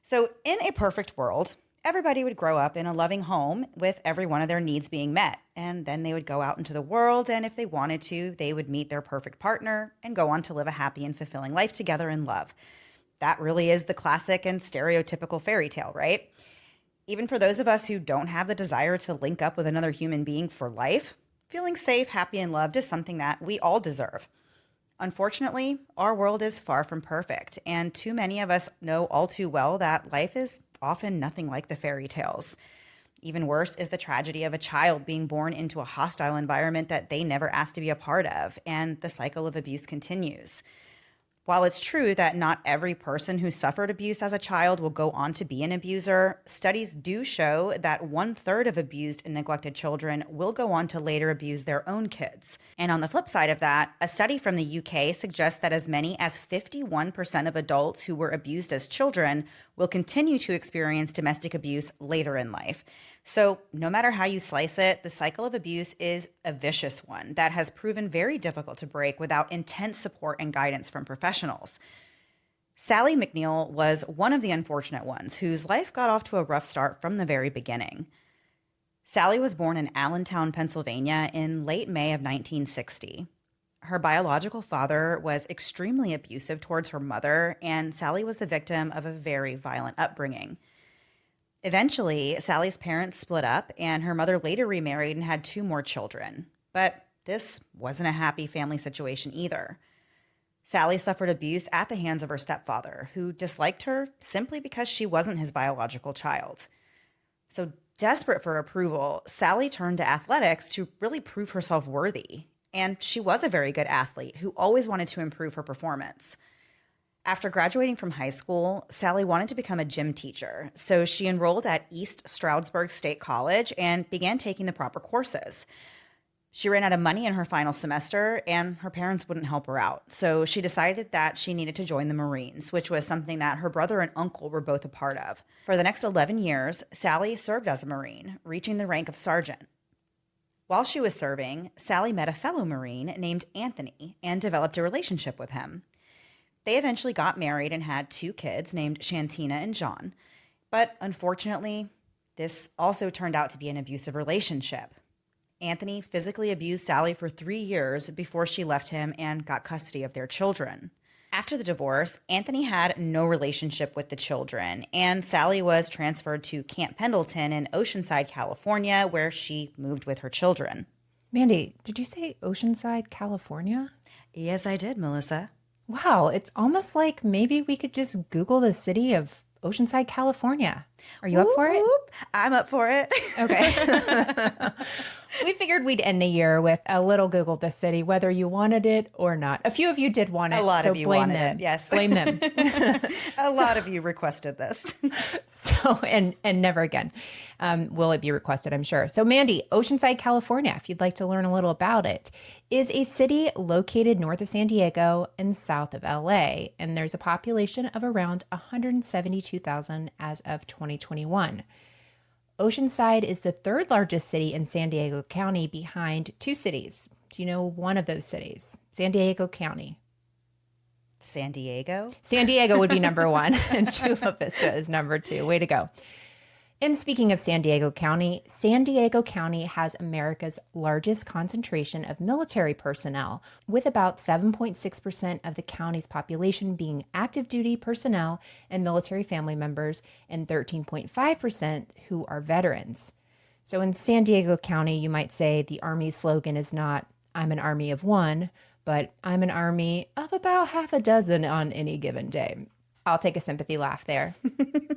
So in a perfect world, everybody would grow up in a loving home with every one of their needs being met. And then they would go out into the world, and if they wanted to, they would meet their perfect partner and go on to live a happy and fulfilling life together in love. That really is the classic and stereotypical fairy tale, right? Even for those of us who don't have the desire to link up with another human being for life, feeling safe, happy, and loved is something that we all deserve. Unfortunately, our world is far from perfect, and too many of us know all too well that life is often nothing like the fairy tales. Even worse is the tragedy of a child being born into a hostile environment that they never asked to be a part of, and the cycle of abuse continues. While it's true that not every person who suffered abuse as a child will go on to be an abuser, studies do show that 1/3 of abused and neglected children will go on to later abuse their own kids. And on the flip side of that, a study from the UK suggests that as many as 51% of adults who were abused as children will continue to experience domestic abuse later in life. So no matter how you slice it, the cycle of abuse is a vicious one that has proven very difficult to break without intense support and guidance from professionals. Sally McNeil was one of the unfortunate ones whose life got off to a rough start from the very beginning. Sally was born in Allentown, Pennsylvania in late May of 1960. Her biological father was extremely abusive towards her mother, and Sally was the victim of a very violent upbringing. Eventually, Sally's parents split up, and her mother later remarried and had 2 more children. But this wasn't a happy family situation either. Sally suffered abuse at the hands of her stepfather, who disliked her simply because she wasn't his biological child. So desperate for approval, Sally turned to athletics to really prove herself worthy. And she was a very good athlete who always wanted to improve her performance. After graduating from high school, Sally wanted to become a gym teacher, so she enrolled at East Stroudsburg State College and began taking the proper courses. She ran out of money in her final semester, and her parents wouldn't help her out, so she decided that she needed to join the Marines, which was something that her brother and uncle were both a part of. For the next 11 years, Sally served as a Marine, reaching the rank of sergeant. While she was serving, Sally met a fellow Marine named Anthony and developed a relationship with him. They eventually got married and had 2 kids named Santina and John. But unfortunately, this also turned out to be an abusive relationship. Anthony physically abused Sally for 3 years before she left him and got custody of their children. After the divorce, Anthony had no relationship with the children, and Sally was transferred to Camp Pendleton in Oceanside, California, where she moved with her children. Mandy, did you say Oceanside, California? Yes, I did, Melissa. Wow, it's almost like maybe we could just Google the city of Oceanside, California. Are you up for it? I'm up for it. Okay. We figured we'd end the year with a little Google the city, whether you wanted it or not. A few of you did want it. A lot of you blame wanted them. it, yes. Blame them. A lot of you requested this. So, and never again will it be requested, I'm sure. So Mandy, Oceanside, California, if you'd like to learn a little about it, is a city located north of San Diego and south of LA. And there's a population of around 172,000 as of 2021. Oceanside is the 3rd largest city in San Diego County behind 2 cities. Do you know one of those cities? San Diego County. San Diego? San Diego would be number 1 and Chula Vista is number 2. Way to go. And speaking of San Diego County has America's largest concentration of military personnel, with about 7.6% of the county's population being active duty personnel and military family members, and 13.5% who are veterans. So in San Diego County, you might say the Army's slogan is not, "I'm an army of one," but "I'm an army of about half a dozen on any given day." I'll take a sympathy laugh there.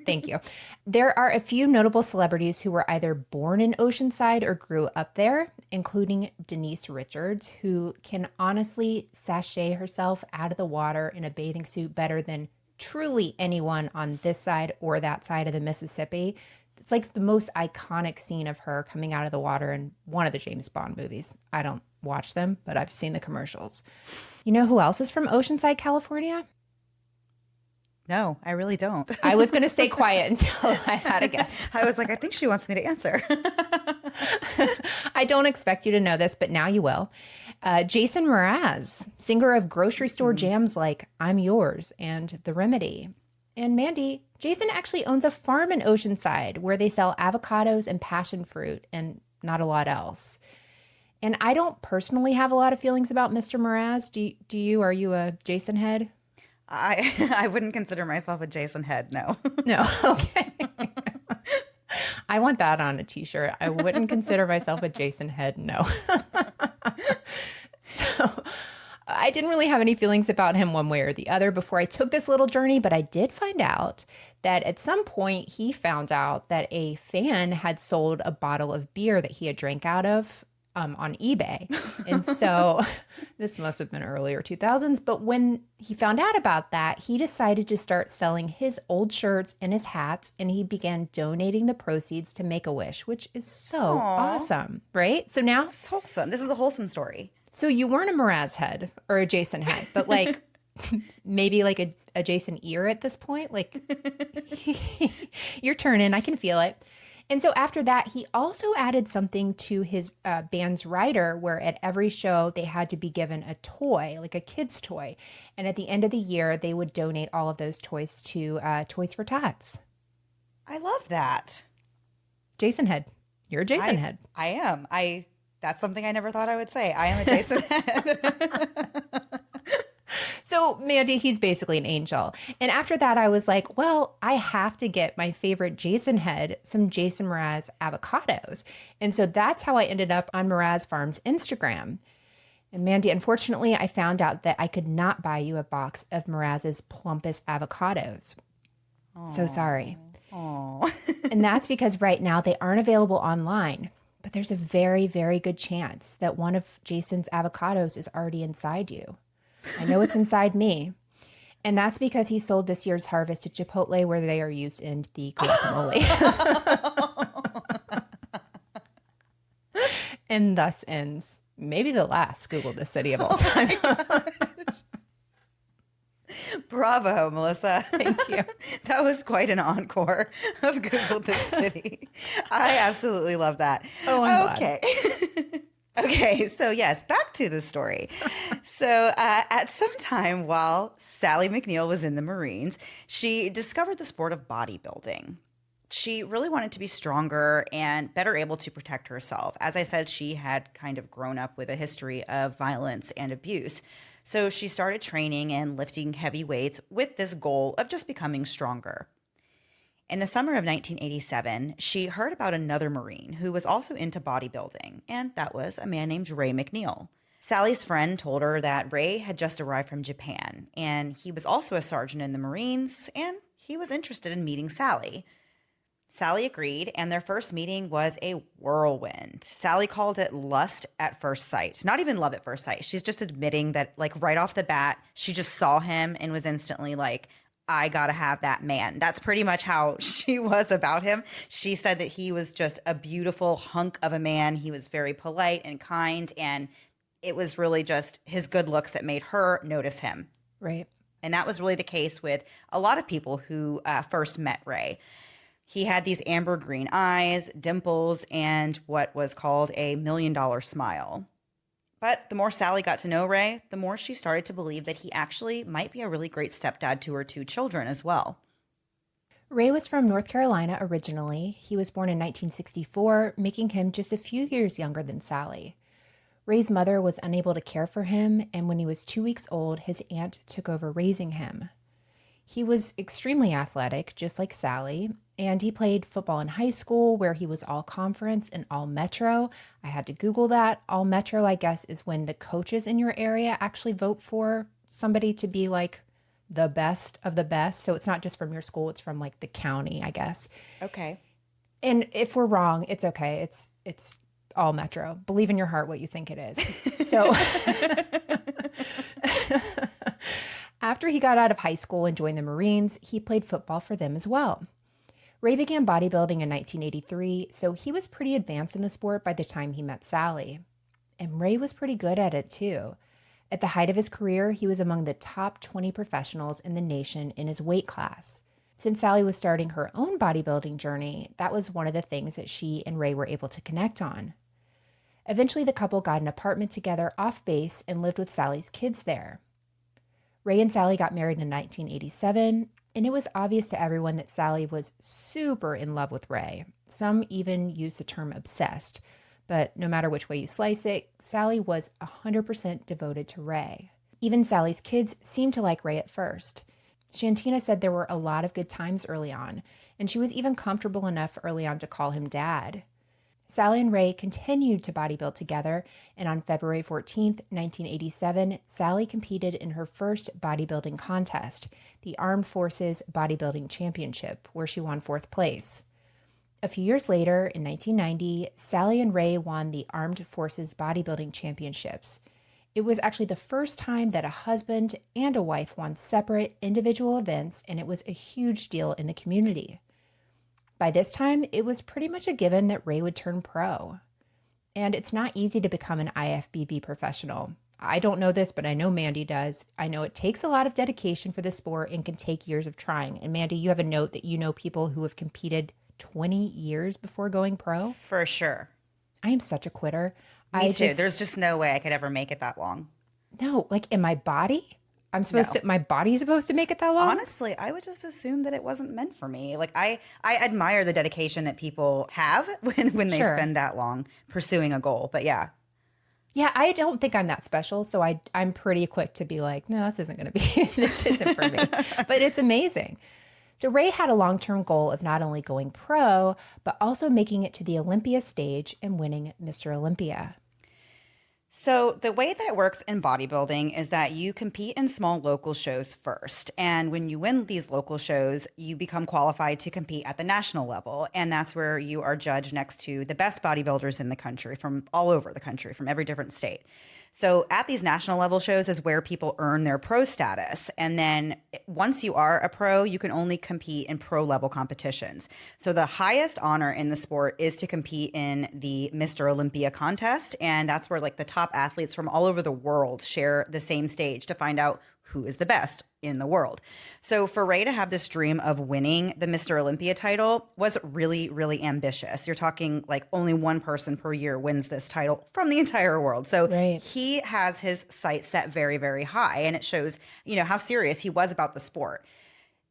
Thank you. There are a few notable celebrities who were either born in Oceanside or grew up there, including Denise Richards, who can honestly sashay herself out of the water in a bathing suit better than truly anyone on this side or that side of the Mississippi. It's like the most iconic scene of her coming out of the water in one of the James Bond movies. I don't watch them, but I've seen the commercials. You know who else is from Oceanside, California? No, I really don't. I was going to stay quiet until I had a guess. I was like, I think she wants me to answer. I don't expect you to know this, but now you will. Jason Mraz, singer of grocery store jams like "I'm Yours" and "The Remedy." And Mandy, Jason actually owns a farm in Oceanside where they sell avocados and passion fruit and not a lot else. And I don't personally have a lot of feelings about Mr. Mraz. Do you? Are you a Jason head? I wouldn't consider myself a Jason head, no. No. Okay. I want that on a t-shirt. I wouldn't consider myself a Jason head, no. So I didn't really have any feelings about him one way or the other before I took this little journey, but I did find out that at some point he found out that a fan had sold a bottle of beer that he had drank out of on eBay. And so this must have been earlier 2000s. But when he found out about that, he decided to start selling his old shirts and his hats, and he began donating the proceeds to Make-A-Wish, which is so awesome, right? So now This is wholesome. This is a wholesome story. so you weren't a Mraz head or a Jason head, but like maybe like a Jason ear at this point. Like you're turning, I can feel it. And so after that, he also added something to his band's rider where at every show they had to be given a toy, like a kid's toy. And at the end of the year, they would donate all of those toys to Toys for Tots. I love that. Jason head. You're a Jason head. I am. That's something I never thought I would say. I am a Jason head. So Mandy, he's basically an angel. And after that, I was like, well, I have to get my favorite Jason head some Jason Mraz avocados. And so that's how I ended up on Mraz Farm's Instagram. And Mandy, unfortunately, I found out that I could not buy you a box of Mraz's plumpest avocados. So sorry. Aww. And that's because right now they aren't available online. But there's a very, very good chance that one of Jason's avocados is already inside you. I know it's inside me. And that's because he sold this year's harvest to Chipotle where they are used in the guacamole. And thus ends maybe the last Google the City of all time. Bravo, Melissa. Thank you. That was quite an encore of Google This City. I absolutely love that. Oh, I'm okay. Okay, so yes, back to the story. So at some time while Sally McNeil was in the Marines, she discovered the sport of bodybuilding. She really wanted to be stronger and better able to protect herself. As I said, she had kind of grown up with a history of violence and abuse. So she started training and lifting heavy weights with this goal of just becoming stronger. In the summer of 1987, she heard about another Marine who was also into bodybuilding, and that was a man named Ray McNeil. Sally's friend told her that Ray had just arrived from Japan, and he was also a sergeant in the Marines, and he was interested in meeting Sally. Sally agreed, and their first meeting was a whirlwind. Sally called it lust at first sight. Not even love at first sight. She's just admitting that, like, right off the bat, she just saw him and was instantly like, I gotta have that man. That's pretty much how she was about him. She said that he was just a beautiful hunk of a man. He was very polite and kind, and it was really just his good looks that made her notice him. Right. And that was really the case with a lot of people who first met Ray. He had these amber green eyes, dimples, and what was called a $1 million smile. But the more Sally got to know Ray, the more she started to believe that he actually might be a really great stepdad to her 2 children as well. Ray was from North Carolina originally. He was born in 1964, making him just a few years younger than Sally. Ray's mother was unable to care for him, and when he was 2 weeks old, his aunt took over raising him. He was extremely athletic, just like Sally, and he played football in high school where he was all conference and all metro. I had to Google that. All metro, I guess, is when the coaches in your area actually vote for somebody to be like the best of the best. So it's not just from your school, it's from like the county, I guess. Okay. And if we're wrong, it's okay. It's all metro. Believe in your heart what you think it is. So after he got out of high school and joined the Marines, he played football for them as well. Ray began bodybuilding in 1983, so he was pretty advanced in the sport by the time he met Sally. And Ray was pretty good at it too. At the height of his career, he was among the top 20 professionals in the nation in his weight class. Since Sally was starting her own bodybuilding journey, that was one of the things that she and Ray were able to connect on. Eventually, the couple got an apartment together off base and lived with Sally's kids there. Ray and Sally got married in 1987. And it was obvious to everyone that Sally was super in love with Ray. Some even use the term obsessed. But no matter which way you slice it, Sally was 100% devoted to Ray. Even Sally's kids seemed to like Ray at first. Santina said there were a lot of good times early on, and she was even comfortable enough early on to call him Dad. Sally and Ray continued to bodybuild together, and on February 14th, 1987, Sally competed in her first bodybuilding contest, the Armed Forces Bodybuilding Championship, where she won 4th place. A few years later, in 1990, Sally and Ray won the Armed Forces Bodybuilding Championships. It was actually the first time that a husband and a wife won separate individual events, and it was a huge deal in the community. By this time, it was pretty much a given that Ray would turn pro. And it's not easy to become an IFBB professional. I don't know this, but I know Mandy does. I know it takes a lot of dedication for the sport and can take years of trying. And Mandy, you have a note that you know people who have competed 20 years before going pro. For sure. I am such a quitter. Me too. There's just no way I could ever make it that long. No, like in my body? My body's supposed to make it that long? Honestly, I would just assume that it wasn't meant for me. Like I admire the dedication that people have when they spend that long pursuing a goal. But yeah. Yeah, I don't think I'm that special. So I'm pretty quick to be like, no, this isn't going to be, this isn't for me. But it's amazing. So Ray had a long-term goal of not only going pro, but also making it to the Olympia stage and winning Mr. Olympia. So the way that it works in bodybuilding is that you compete in small local shows first. And when you win these local shows, you become qualified to compete at the national level. And that's where you are judged next to the best bodybuilders in the country from all over the country, from every different state. So at these national level shows is where people earn their pro status. And then once you are a pro, you can only compete in pro level competitions. So the highest honor in the sport is to compete in the Mr. Olympia contest. And that's where like the top athletes from all over the world share the same stage to find out who is the best in the world. So for Ray to have this dream of winning the Mr. Olympia title was really, really ambitious. You're talking like only one person per year wins this title from the entire world. So he has his sights set very, very high. And it shows, how serious he was about the sport.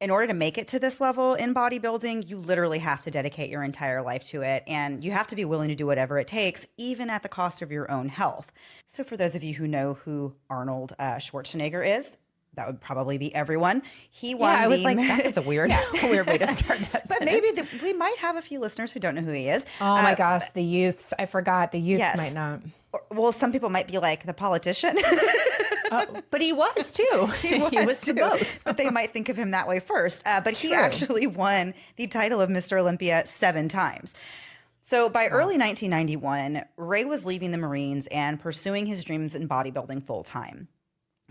In order to make it to this level in bodybuilding, you literally have to dedicate your entire life to it. And you have to be willing to do whatever it takes, even at the cost of your own health. So for those of you who know who Arnold Schwarzenegger is, that would probably be everyone. He won. Yeah, I was like, that is a weird, weird way to start that. But maybe we might have a few listeners who don't know who he is. Oh my gosh, the youths! I forgot the youths might not. Well, some people might be like the politician. But he was too. He was too. Both. But they might think of him that way first. But he actually won the title of Mr. Olympia 7 times. So by early 1991, Ray was leaving the Marines and pursuing his dreams in bodybuilding full time.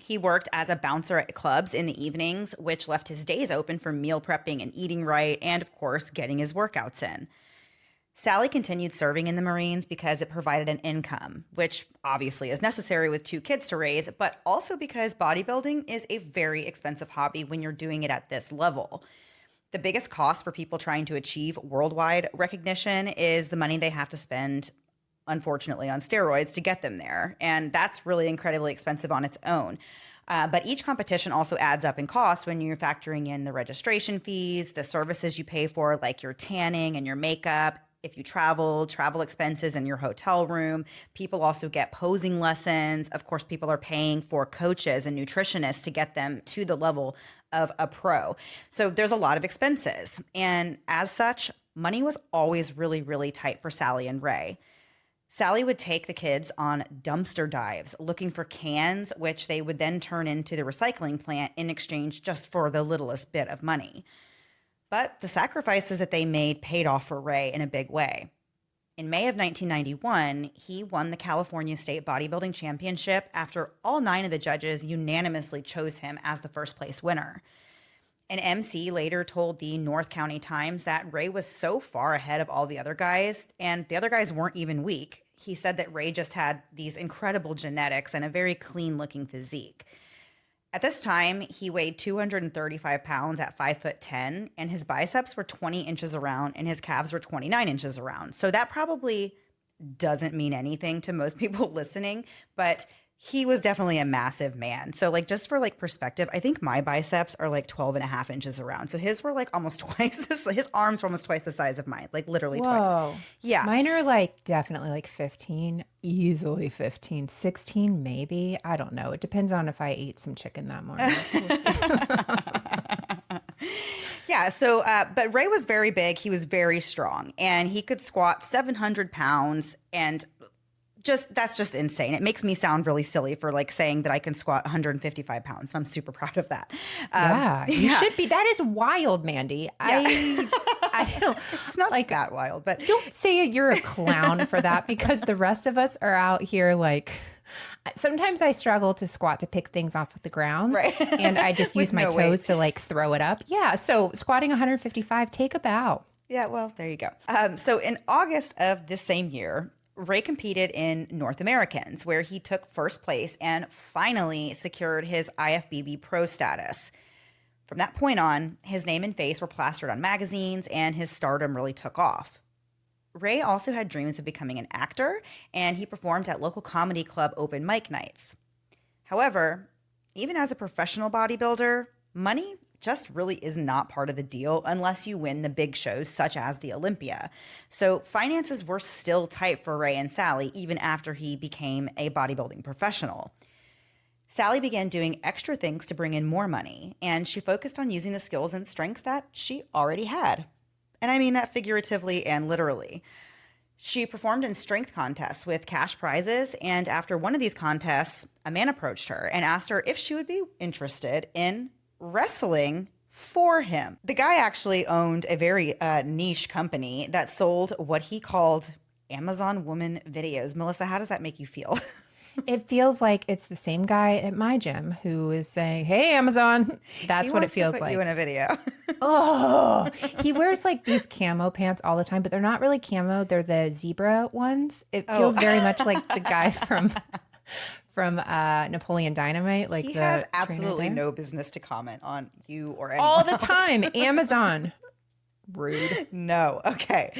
He worked as a bouncer at clubs in the evenings, which left his days open for meal prepping and eating right, and of course, getting his workouts in. Sally continued serving in the Marines because it provided an income, which obviously is necessary with 2 kids to raise, but also because bodybuilding is a very expensive hobby when you're doing it at this level. The biggest cost for people trying to achieve worldwide recognition is the money they have to spend, unfortunately, on steroids to get them there. And that's really incredibly expensive on its own. But each competition also adds up in cost when you're factoring in the registration fees, the services you pay for, like your tanning and your makeup. If you travel expenses in your hotel room. People also get posing lessons. Of course, people are paying for coaches and nutritionists to get them to the level of a pro. So there's a lot of expenses. And as such, money was always really, really tight for Sally and Ray. Sally would take the kids on dumpster dives looking for cans, which they would then turn into the recycling plant in exchange just for the littlest bit of money. But the sacrifices that they made paid off for Ray in a big way. In May of 1991, he won the California State Bodybuilding Championship after all 9 of the judges unanimously chose him as the first place winner. An MC later told the North County Times that Ray was so far ahead of all the other guys, and the other guys weren't even weak. He said that Ray just had these incredible genetics and a very clean-looking physique. At this time, he weighed 235 pounds at 5'10", and his biceps were 20 inches around, and his calves were 29 inches around. So that probably doesn't mean anything to most people listening, but he was definitely a massive man. So like just for like perspective, I think my biceps are like 12 and a half inches around. So his were like almost twice this, his arms were almost twice the size of mine, like literally Whoa. twice. Yeah. Mine are like definitely like 15, easily 15, 16 maybe. I don't know. It depends on if I ate some chicken that morning. Yeah. So, but Ray was very big. He was very strong and he could squat 700 pounds and that's just insane. It makes me sound really silly for like saying that I can squat 155 pounds. I'm super proud of that. You should be. That is wild, Mandy. Yeah. I don't. It's not like that wild, but don't say you're a clown for that because the rest of us are out here like. Sometimes I struggle to squat to pick things off of the ground, right. And I just use my toes to like throw it up. Yeah, so squatting 155, take a bow. Yeah, well, there you go. So in August of this same year, Ray competed in North Americans, where he took first place and finally secured his IFBB pro status. From that point on, his name and face were plastered on magazines, and his stardom really took off. Ray also had dreams of becoming an actor, and he performed at local comedy club open mic nights. However, even as a professional bodybuilder, money just really is not part of the deal unless you win the big shows such as the Olympia. So finances were still tight for Ray and Sally even after he became a bodybuilding professional. Sally began doing extra things to bring in more money, and she focused on using the skills and strengths that she already had. And I mean that figuratively and literally. She performed in strength contests with cash prizes, and after one of these contests, a man approached her and asked her if she would be interested in wrestling for him. The guy actually owned a very niche company that sold what he called Amazon woman videos. Melissa, how does that make you feel? It feels like it's the same guy at my gym who is saying, "Hey, Amazon." That's what it feels like. You in a video. Oh, he wears like these camo pants all the time, but they're not really camo. They're the zebra ones. It feels very much like the guy from Napoleon Dynamite. Like he has absolutely no business to comment on you or anyone all the else. time. Amazon. Rude. No. Okay.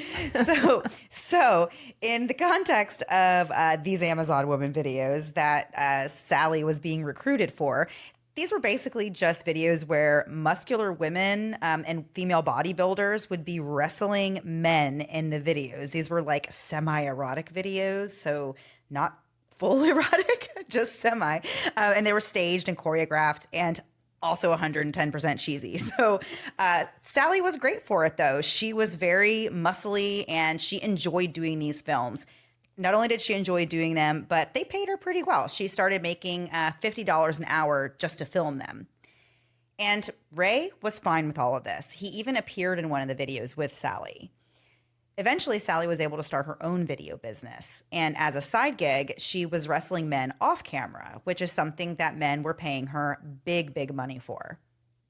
So in the context of these Amazon woman videos that Sally was being recruited for, these were basically just videos where muscular women and female bodybuilders would be wrestling men in the videos. These were like semi-erotic videos, so not full erotic, just semi. And they were staged and choreographed and also 110% cheesy. So Sally was great for it, though. She was very muscly and she enjoyed doing these films. Not only did she enjoy doing them, but they paid her pretty well. She started making $50 an hour just to film them. And Ray was fine with all of this. He even appeared in one of the videos with Sally. Eventually, Sally was able to start her own video business. And as a side gig, she was wrestling men off camera, which is something that men were paying her big, big money for.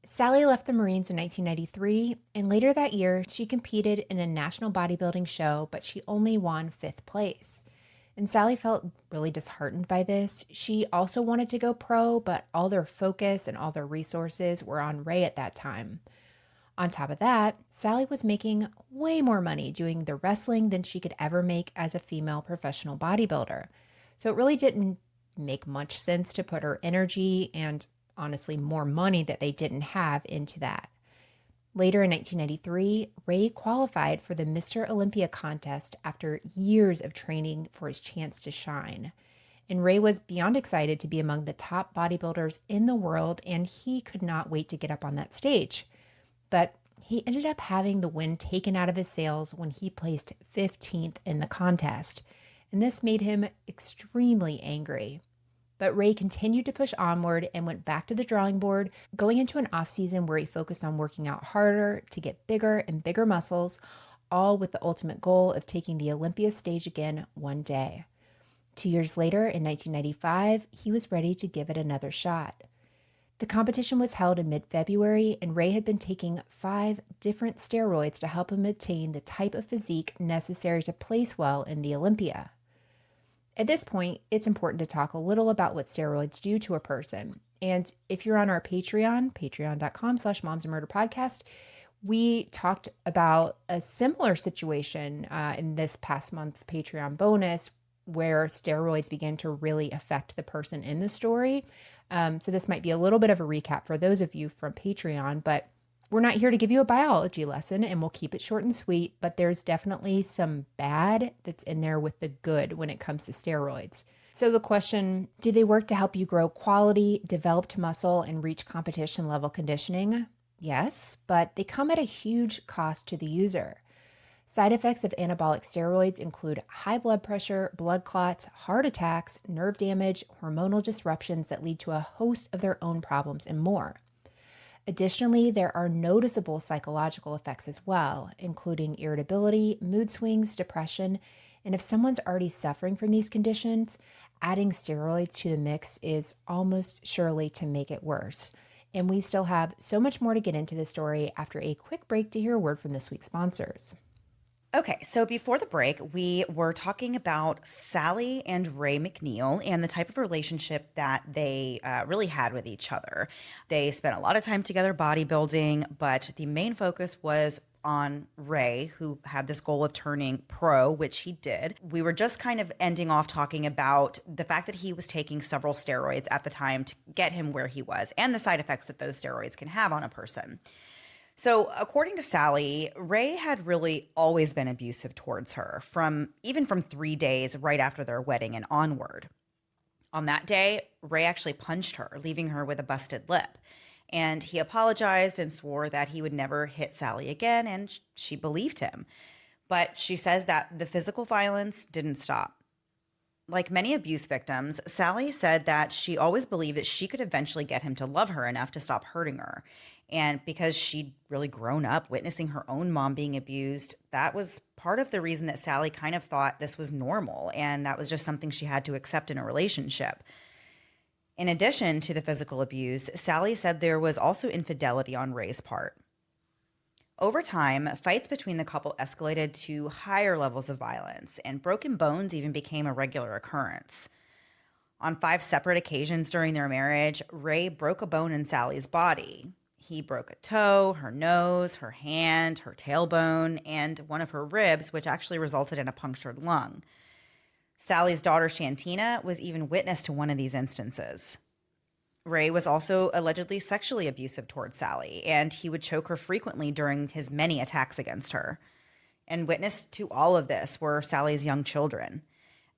Sally left the Marines in 1993, and later that year, she competed in a national bodybuilding show, but she only won 5th place. And Sally felt really disheartened by this. She also wanted to go pro, but all their focus and all their resources were on Ray at that time. On top of that, Sally was making way more money doing the wrestling than she could ever make as a female professional bodybuilder. So it really didn't make much sense to put her energy and honestly more money that they didn't have into that. Later in 1993, Ray qualified for the Mr. Olympia contest after years of training for his chance to shine. And Ray was beyond excited to be among the top bodybuilders in the world, and he could not wait to get up on that stage. But he ended up having the win taken out of his sails when he placed 15th in the contest, and this made him extremely angry. But Ray continued to push onward and went back to the drawing board, going into an off-season where he focused on working out harder to get bigger and bigger muscles, all with the ultimate goal of taking the Olympia stage again one day. 2 years later, in 1995, he was ready to give it another shot. The competition was held in mid-February, and Ray had been taking 5 different steroids to help him attain the type of physique necessary to place well in the Olympia. At this point, it's important to talk a little about what steroids do to a person. And if you're on our Patreon, patreon.com/momsandmurderpodcast, we talked about a similar situation in this past month's Patreon bonus where steroids begin to really affect the person in the story. So this might be a little bit of a recap for those of you from Patreon, but we're not here to give you a biology lesson, and we'll keep it short and sweet, but there's definitely some bad that's in there with the good when it comes to steroids. So the question, do they work to help you grow quality, developed muscle, and reach competition level conditioning? Yes, but they come at a huge cost to the user. Side effects of anabolic steroids include high blood pressure, blood clots, heart attacks, nerve damage, hormonal disruptions that lead to a host of their own problems, and more. Additionally, there are noticeable psychological effects as well, including irritability, mood swings, depression, and if someone's already suffering from these conditions, adding steroids to the mix is almost surely to make it worse. And we still have so much more to get into this story after a quick break to hear a word from this week's sponsors. Okay, so before the break, we were talking about Sally and Ray McNeil and the type of relationship that they really had with each other. They spent a lot of time together bodybuilding, but the main focus was on Ray, who had this goal of turning pro, which he did. We were just kind of ending off talking about the fact that he was taking several steroids at the time to get him where he was and the side effects that those steroids can have on a person. So according to Sally, Ray had really always been abusive towards her, even from 3 days right after their wedding and onward. On that day, Ray actually punched her, leaving her with a busted lip. And he apologized and swore that he would never hit Sally again, and she believed him. But she says that the physical violence didn't stop. Like many abuse victims, Sally said that she always believed that she could eventually get him to love her enough to stop hurting her. And because she'd really grown up witnessing her own mom being abused, that was part of the reason that Sally kind of thought this was normal, and that was just something she had to accept in a relationship. In addition to the physical abuse, Sally said there was also infidelity on Ray's part. Over time, fights between the couple escalated to higher levels of violence, and broken bones even became a regular occurrence. On 5 separate occasions during their marriage, Ray broke a bone in Sally's body. He broke a toe, her nose, her hand, her tailbone, and one of her ribs, which actually resulted in a punctured lung. Sally's daughter, Santina, was even witness to one of these instances. Ray was also allegedly sexually abusive towards Sally, and he would choke her frequently during his many attacks against her. And witness to all of this were Sally's young children.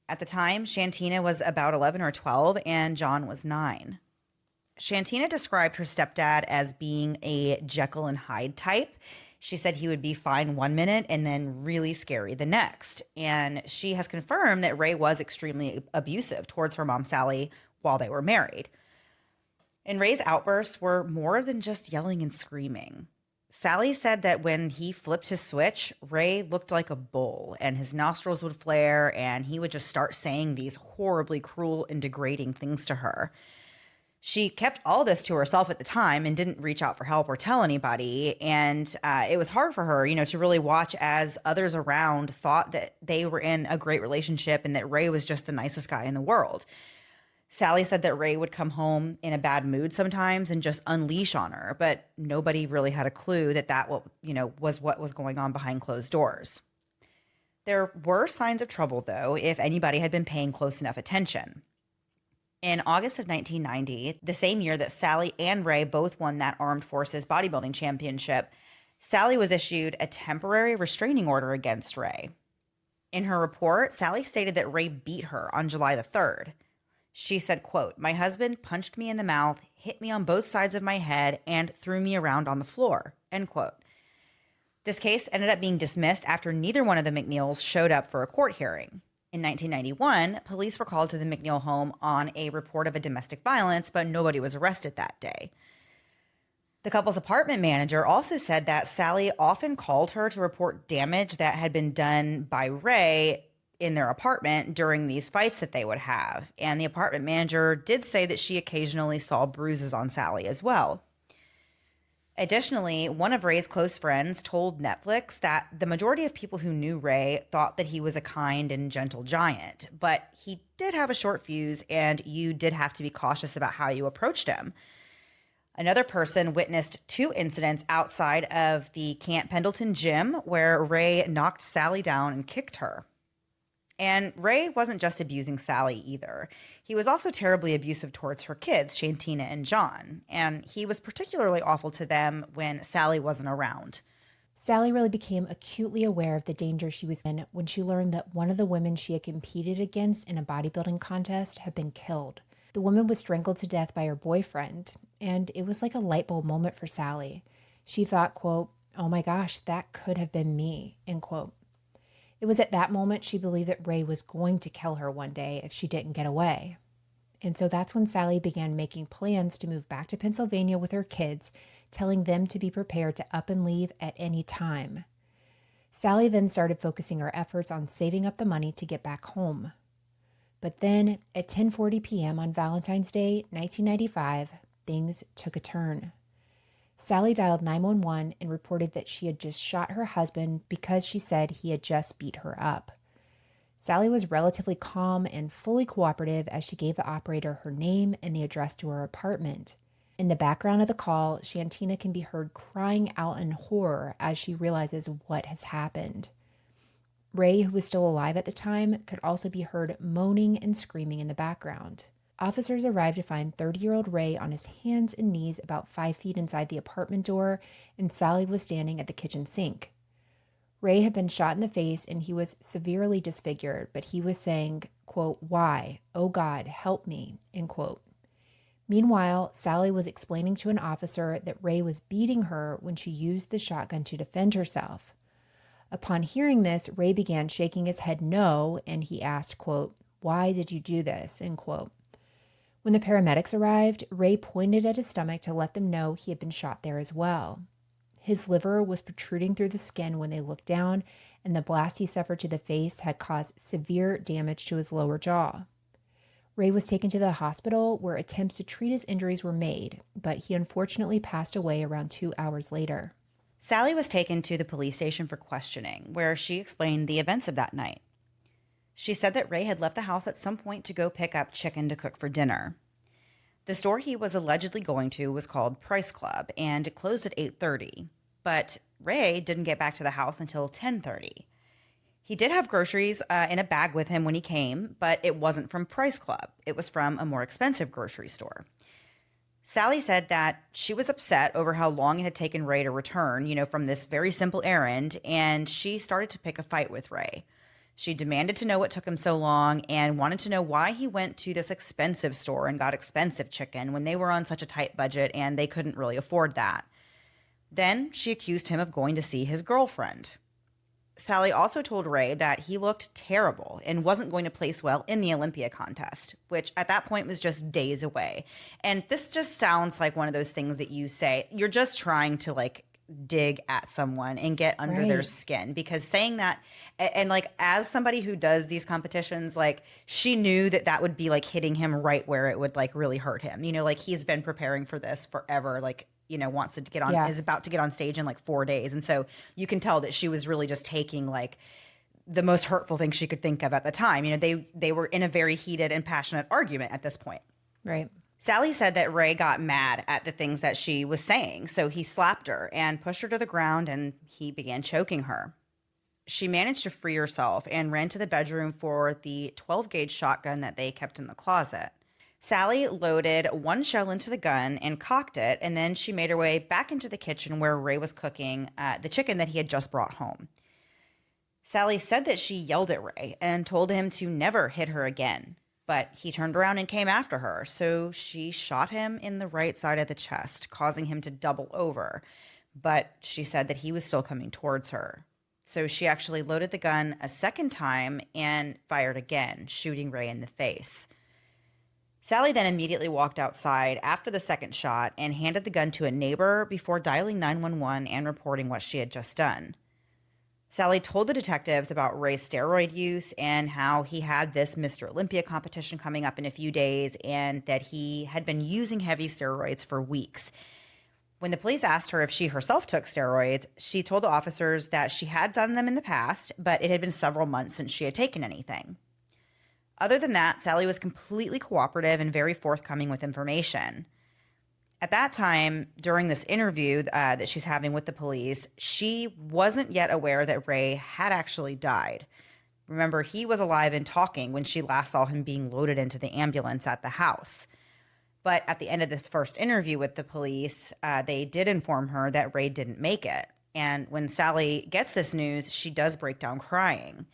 At the time, Santina was about 11 or 12, and John was 9. Santina described her stepdad as being a Jekyll and Hyde type. She said he would be fine 1 minute and then really scary the next. And she has confirmed that Ray was extremely abusive towards her mom, Sally, while they were married. And Ray's outbursts were more than just yelling and screaming. Sally said that when he flipped his switch, Ray looked like a bull, and his nostrils would flare, and he would just start saying these horribly cruel and degrading things to her. She kept all this to herself at the time and didn't reach out for help or tell anybody. And it was hard for her, to really watch as others around thought that they were in a great relationship and that Ray was just the nicest guy in the world. Sally said that Ray would come home in a bad mood sometimes and just unleash on her, but nobody really had a clue that was what was going on behind closed doors. There were signs of trouble, though, if anybody had been paying close enough attention. In August of 1990, the same year that Sally and Ray both won that Armed Forces Bodybuilding Championship, Sally was issued a temporary restraining order against Ray. In her report, Sally stated that Ray beat her on July the 3rd. She said, quote, "My husband punched me in the mouth, hit me on both sides of my head, and threw me around on the floor," end quote. This case ended up being dismissed after neither one of the McNeils showed up for a court hearing. In 1991, police were called to the McNeil home on a report of a domestic violence, but nobody was arrested that day. The couple's apartment manager also said that Sally often called her to report damage that had been done by Ray in their apartment during these fights that they would have. And the apartment manager did say that she occasionally saw bruises on Sally as well. Additionally, one of Ray's close friends told Netflix that the majority of people who knew Ray thought that he was a kind and gentle giant, but he did have a short fuse and you did have to be cautious about how you approached him. Another person witnessed 2 incidents outside of the Camp Pendleton gym where Ray knocked Sally down and kicked her. And Ray wasn't just abusing Sally either. He was also terribly abusive towards her kids, Santina and John. And he was particularly awful to them when Sally wasn't around. Sally really became acutely aware of the danger she was in when she learned that one of the women she had competed against in a bodybuilding contest had been killed. The woman was strangled to death by her boyfriend, and it was like a light bulb moment for Sally. She thought, quote, "Oh my gosh, that could have been me," end quote. It was at that moment she believed that Ray was going to kill her one day if she didn't get away. And so that's when Sally began making plans to move back to Pennsylvania with her kids, telling them to be prepared to up and leave at any time. Sally then started focusing her efforts on saving up the money to get back home. But then at 10:40 p.m. on Valentine's Day, 1995, things took a turn. Sally dialed 911 and reported that she had just shot her husband because she said he had just beat her up. Sally was relatively calm and fully cooperative as she gave the operator her name and the address to her apartment. In the background of the call, Santina can be heard crying out in horror as she realizes what has happened. Ray, who was still alive at the time, could also be heard moaning and screaming in the background. Officers arrived to find 30-year-old Ray on his hands and knees about 5 feet inside the apartment door, and Sally was standing at the kitchen sink. Ray had been shot in the face and he was severely disfigured, but he was saying, quote, "Why? Oh God, help me," end quote. Meanwhile, Sally was explaining to an officer that Ray was beating her when she used the shotgun to defend herself. Upon hearing this, Ray began shaking his head no, and he asked, quote, "Why did you do this?" end quote. When the paramedics arrived, Ray pointed at his stomach to let them know he had been shot there as well. His liver was protruding through the skin when they looked down, and the blast he suffered to the face had caused severe damage to his lower jaw. Ray was taken to the hospital where attempts to treat his injuries were made, but he unfortunately passed away around 2 hours later. Sally was taken to the police station for questioning, where she explained the events of that night. She said that Ray had left the house at some point to go pick up chicken to cook for dinner. The store he was allegedly going to was called Price Club, and it closed at 8:30. But Ray didn't get back to the house until 10:30. He did have groceries in a bag with him when he came, but it wasn't from Price Club. It was from a more expensive grocery store. Sally said that she was upset over how long it had taken Ray to return, from this very simple errand, and she started to pick a fight with Ray. She demanded to know what took him so long and wanted to know why he went to this expensive store and got expensive chicken when they were on such a tight budget and they couldn't really afford that. Then she accused him of going to see his girlfriend. Sally also told Ray that he looked terrible and wasn't going to place well in the Olympia contest, which at that point was just days away. And this just sounds like one of those things that you say, you're just trying to dig at someone and get under their skin, because saying that, and as somebody who does these competitions, she knew that would be hitting him right where it would really hurt him. He's been preparing for this forever, wants to get on, is about to get on stage in 4 days. And so you can tell that she was really just taking the most hurtful thing she could think of at the time. They were in a very heated and passionate argument at this point. Right. Sally said that Ray got mad at the things that she was saying, so he slapped her and pushed her to the ground, and he began choking her. She managed to free herself and ran to the bedroom for the 12-gauge shotgun that they kept in the closet. Sally loaded one shell into the gun and cocked it, and then she made her way back into the kitchen where Ray was cooking the chicken that he had just brought home. Sally said that she yelled at Ray and told him to never hit her again. But he turned around and came after her, so she shot him in the right side of the chest, causing him to double over. But she said that he was still coming towards her. So she actually loaded the gun a second time and fired again, shooting Ray in the face. Sally then immediately walked outside after the second shot and handed the gun to a neighbor before dialing 911 and reporting what she had just done. Sally told the detectives about Ray's steroid use and how he had this Mr. Olympia competition coming up in a few days and that he had been using heavy steroids for weeks. When the police asked her if she herself took steroids, she told the officers that she had done them in the past, but it had been several months since she had taken anything. Other than that, Sally was completely cooperative and very forthcoming with information. At that time, during this interview that she's having with the police, she wasn't yet aware that Ray had actually died. Remember, he was alive and talking when she last saw him being loaded into the ambulance at the house. But at the end of the first interview with the police, they did inform her that Ray didn't make it. And when Sally gets this news, she does break down crying.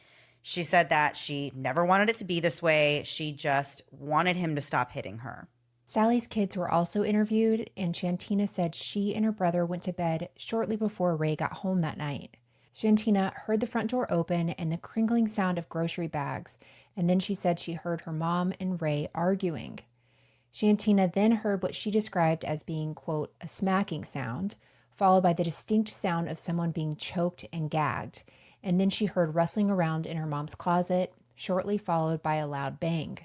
She said that she never wanted it to be this way. She just wanted him to stop hitting her. Sally's kids were also interviewed, and Santina said she and her brother went to bed shortly before Ray got home that night. Santina heard the front door open and the crinkling sound of grocery bags, and then she said she heard her mom and Ray arguing. Santina then heard what she described as being, quote, a smacking sound, followed by the distinct sound of someone being choked and gagged, and then she heard rustling around in her mom's closet, shortly followed by a loud bang.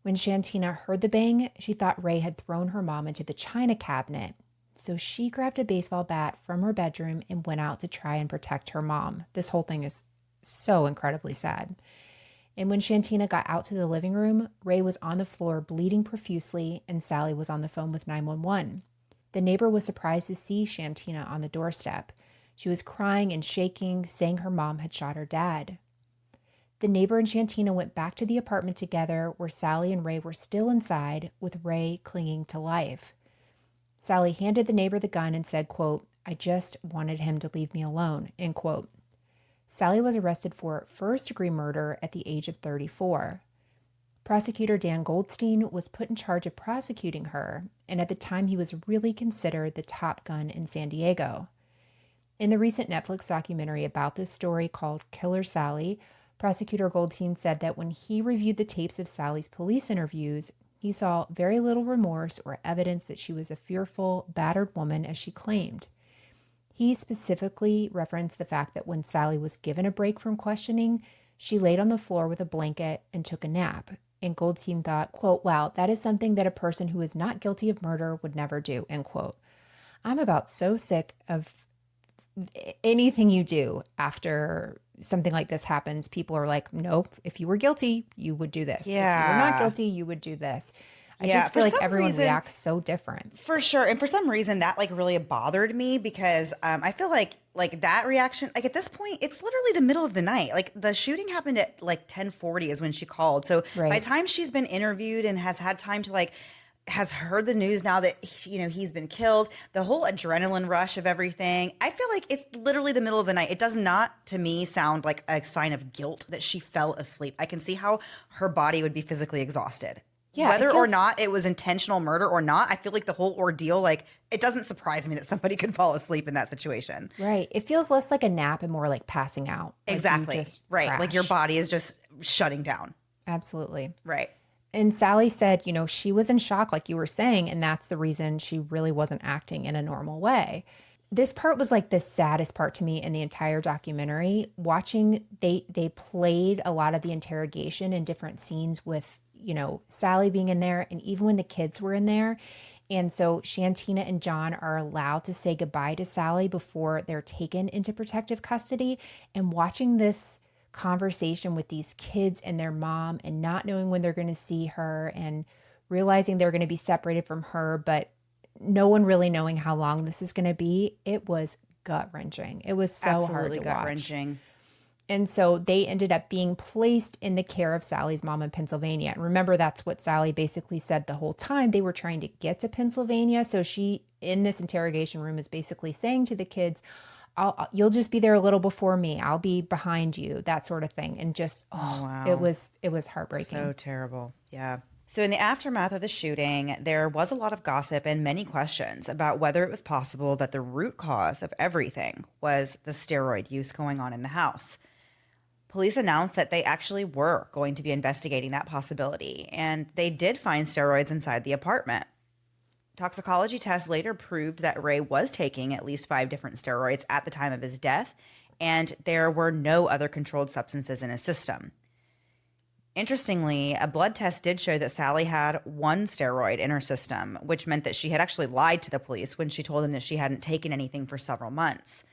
When Santina heard the bang, she thought Ray had thrown her mom into the china cabinet, so she grabbed a baseball bat from her bedroom and went out to try and protect her mom. This whole thing is so incredibly sad. And when Santina got out to the living room, Ray was on the floor bleeding profusely, and Sally was on the phone with 911. The neighbor was surprised to see Santina on the doorstep. She was crying and shaking, saying her mom had shot her dad. The neighbor and Santina went back to the apartment together, where Sally and Ray were still inside, with Ray clinging to life. Sally handed the neighbor the gun and said, quote, I just wanted him to leave me alone, end quote. Sally was arrested for first-degree murder at the age of 34. Prosecutor Dan Goldstein was put in charge of prosecuting her, and at the time he was really considered the top gun in San Diego. In the recent Netflix documentary about this story called Killer Sally, Prosecutor Goldstein said that when he reviewed the tapes of Sally's police interviews, he saw very little remorse or evidence that she was a fearful, battered woman as she claimed. He specifically referenced the fact that when Sally was given a break from questioning, she laid on the floor with a blanket and took a nap. And Goldstein thought, quote, wow, that is something that a person who is not guilty of murder would never do, end quote. I'm about so sick of anything you do after something like this happens. People are like, nope, if you were guilty, you would do this. Yeah. If you were not guilty, you would do this. I just feel like everyone reacts so different. For sure. And for some reason that like really bothered me because I feel like that reaction, like at this point, it's literally the middle of the night. Like the shooting happened at like 10:40 is when she called. So by the time she's been interviewed and has had time to has heard the news now that, he's been killed, the whole adrenaline rush of everything, I feel like it's literally the middle of the night. It does not, to me, sound like a sign of guilt that she fell asleep. I can see how her body would be physically exhausted. Yeah, whether or not it was intentional murder or not, I feel like the whole ordeal, it doesn't surprise me that somebody could fall asleep in that situation. Right. It feels less like a nap and more like passing out. Exactly. Right. Crash. Like your body is just shutting down. Absolutely. Right. And Sally said, she was in shock, like you were saying, and that's the reason she really wasn't acting in a normal way. This part was like the saddest part to me in the entire documentary. Watching, they played a lot of the interrogation in different scenes with, Sally being in there, and even when the kids were in there. And so Santina and John are allowed to say goodbye to Sally before they're taken into protective custody. And watching this conversation with these kids and their mom and not knowing when they're going to see her and realizing they're going to be separated from her, but no one really knowing how long this is going to be, it was gut-wrenching. It was so hard to watch. Gut-wrenching. And so they ended up being placed in the care of Sally's mom in Pennsylvania. And remember, that's what Sally basically said the whole time. They were trying to get to Pennsylvania. So she, in this interrogation room, is basically saying to the kids, you'll just be there a little before me. I'll be behind you, that sort of thing. And just, wow. It was heartbreaking. So terrible. Yeah. So in the aftermath of the shooting, there was a lot of gossip and many questions about whether it was possible that the root cause of everything was the steroid use going on in the house. Police announced that they actually were going to be investigating that possibility, and they did find steroids inside the apartment. Toxicology tests later proved that Ray was taking at least 5 different steroids at the time of his death, and there were no other controlled substances in his system. Interestingly, a blood test did show that Sally had 1 steroid in her system, which meant that she had actually lied to the police when she told them that she hadn't taken anything for several months.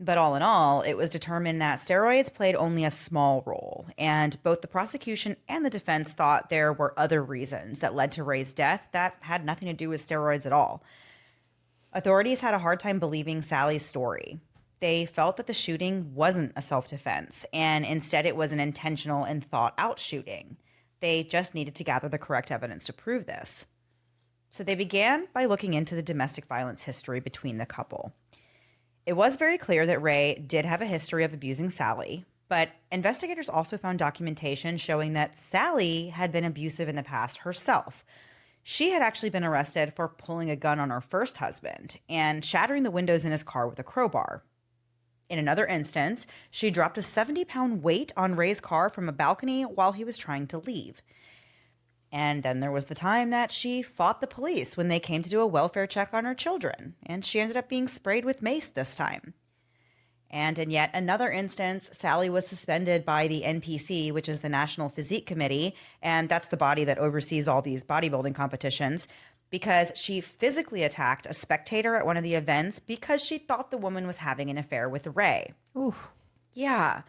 But all in all, it was determined that steroids played only a small role, and both the prosecution and the defense thought there were other reasons that led to Ray's death that had nothing to do with steroids at all. Authorities had a hard time believing Sally's story. They felt that the shooting wasn't a self-defense, and instead it was an intentional and thought-out shooting. They just needed to gather the correct evidence to prove this. So they began by looking into the domestic violence history between the couple. It was very clear that Ray did have a history of abusing Sally, but investigators also found documentation showing that Sally had been abusive in the past herself. She had actually been arrested for pulling a gun on her first husband and shattering the windows in his car with a crowbar. In another instance, she dropped a 70-pound weight on Ray's car from a balcony while he was trying to leave. And then there was the time that she fought the police when they came to do a welfare check on her children, and she ended up being sprayed with mace this time. And in yet another instance, Sally was suspended by the NPC, which is the National Physique Committee, and that's the body that oversees all these bodybuilding competitions, because she physically attacked a spectator at one of the events because she thought the woman was having an affair with Ray. Ooh. Yeah.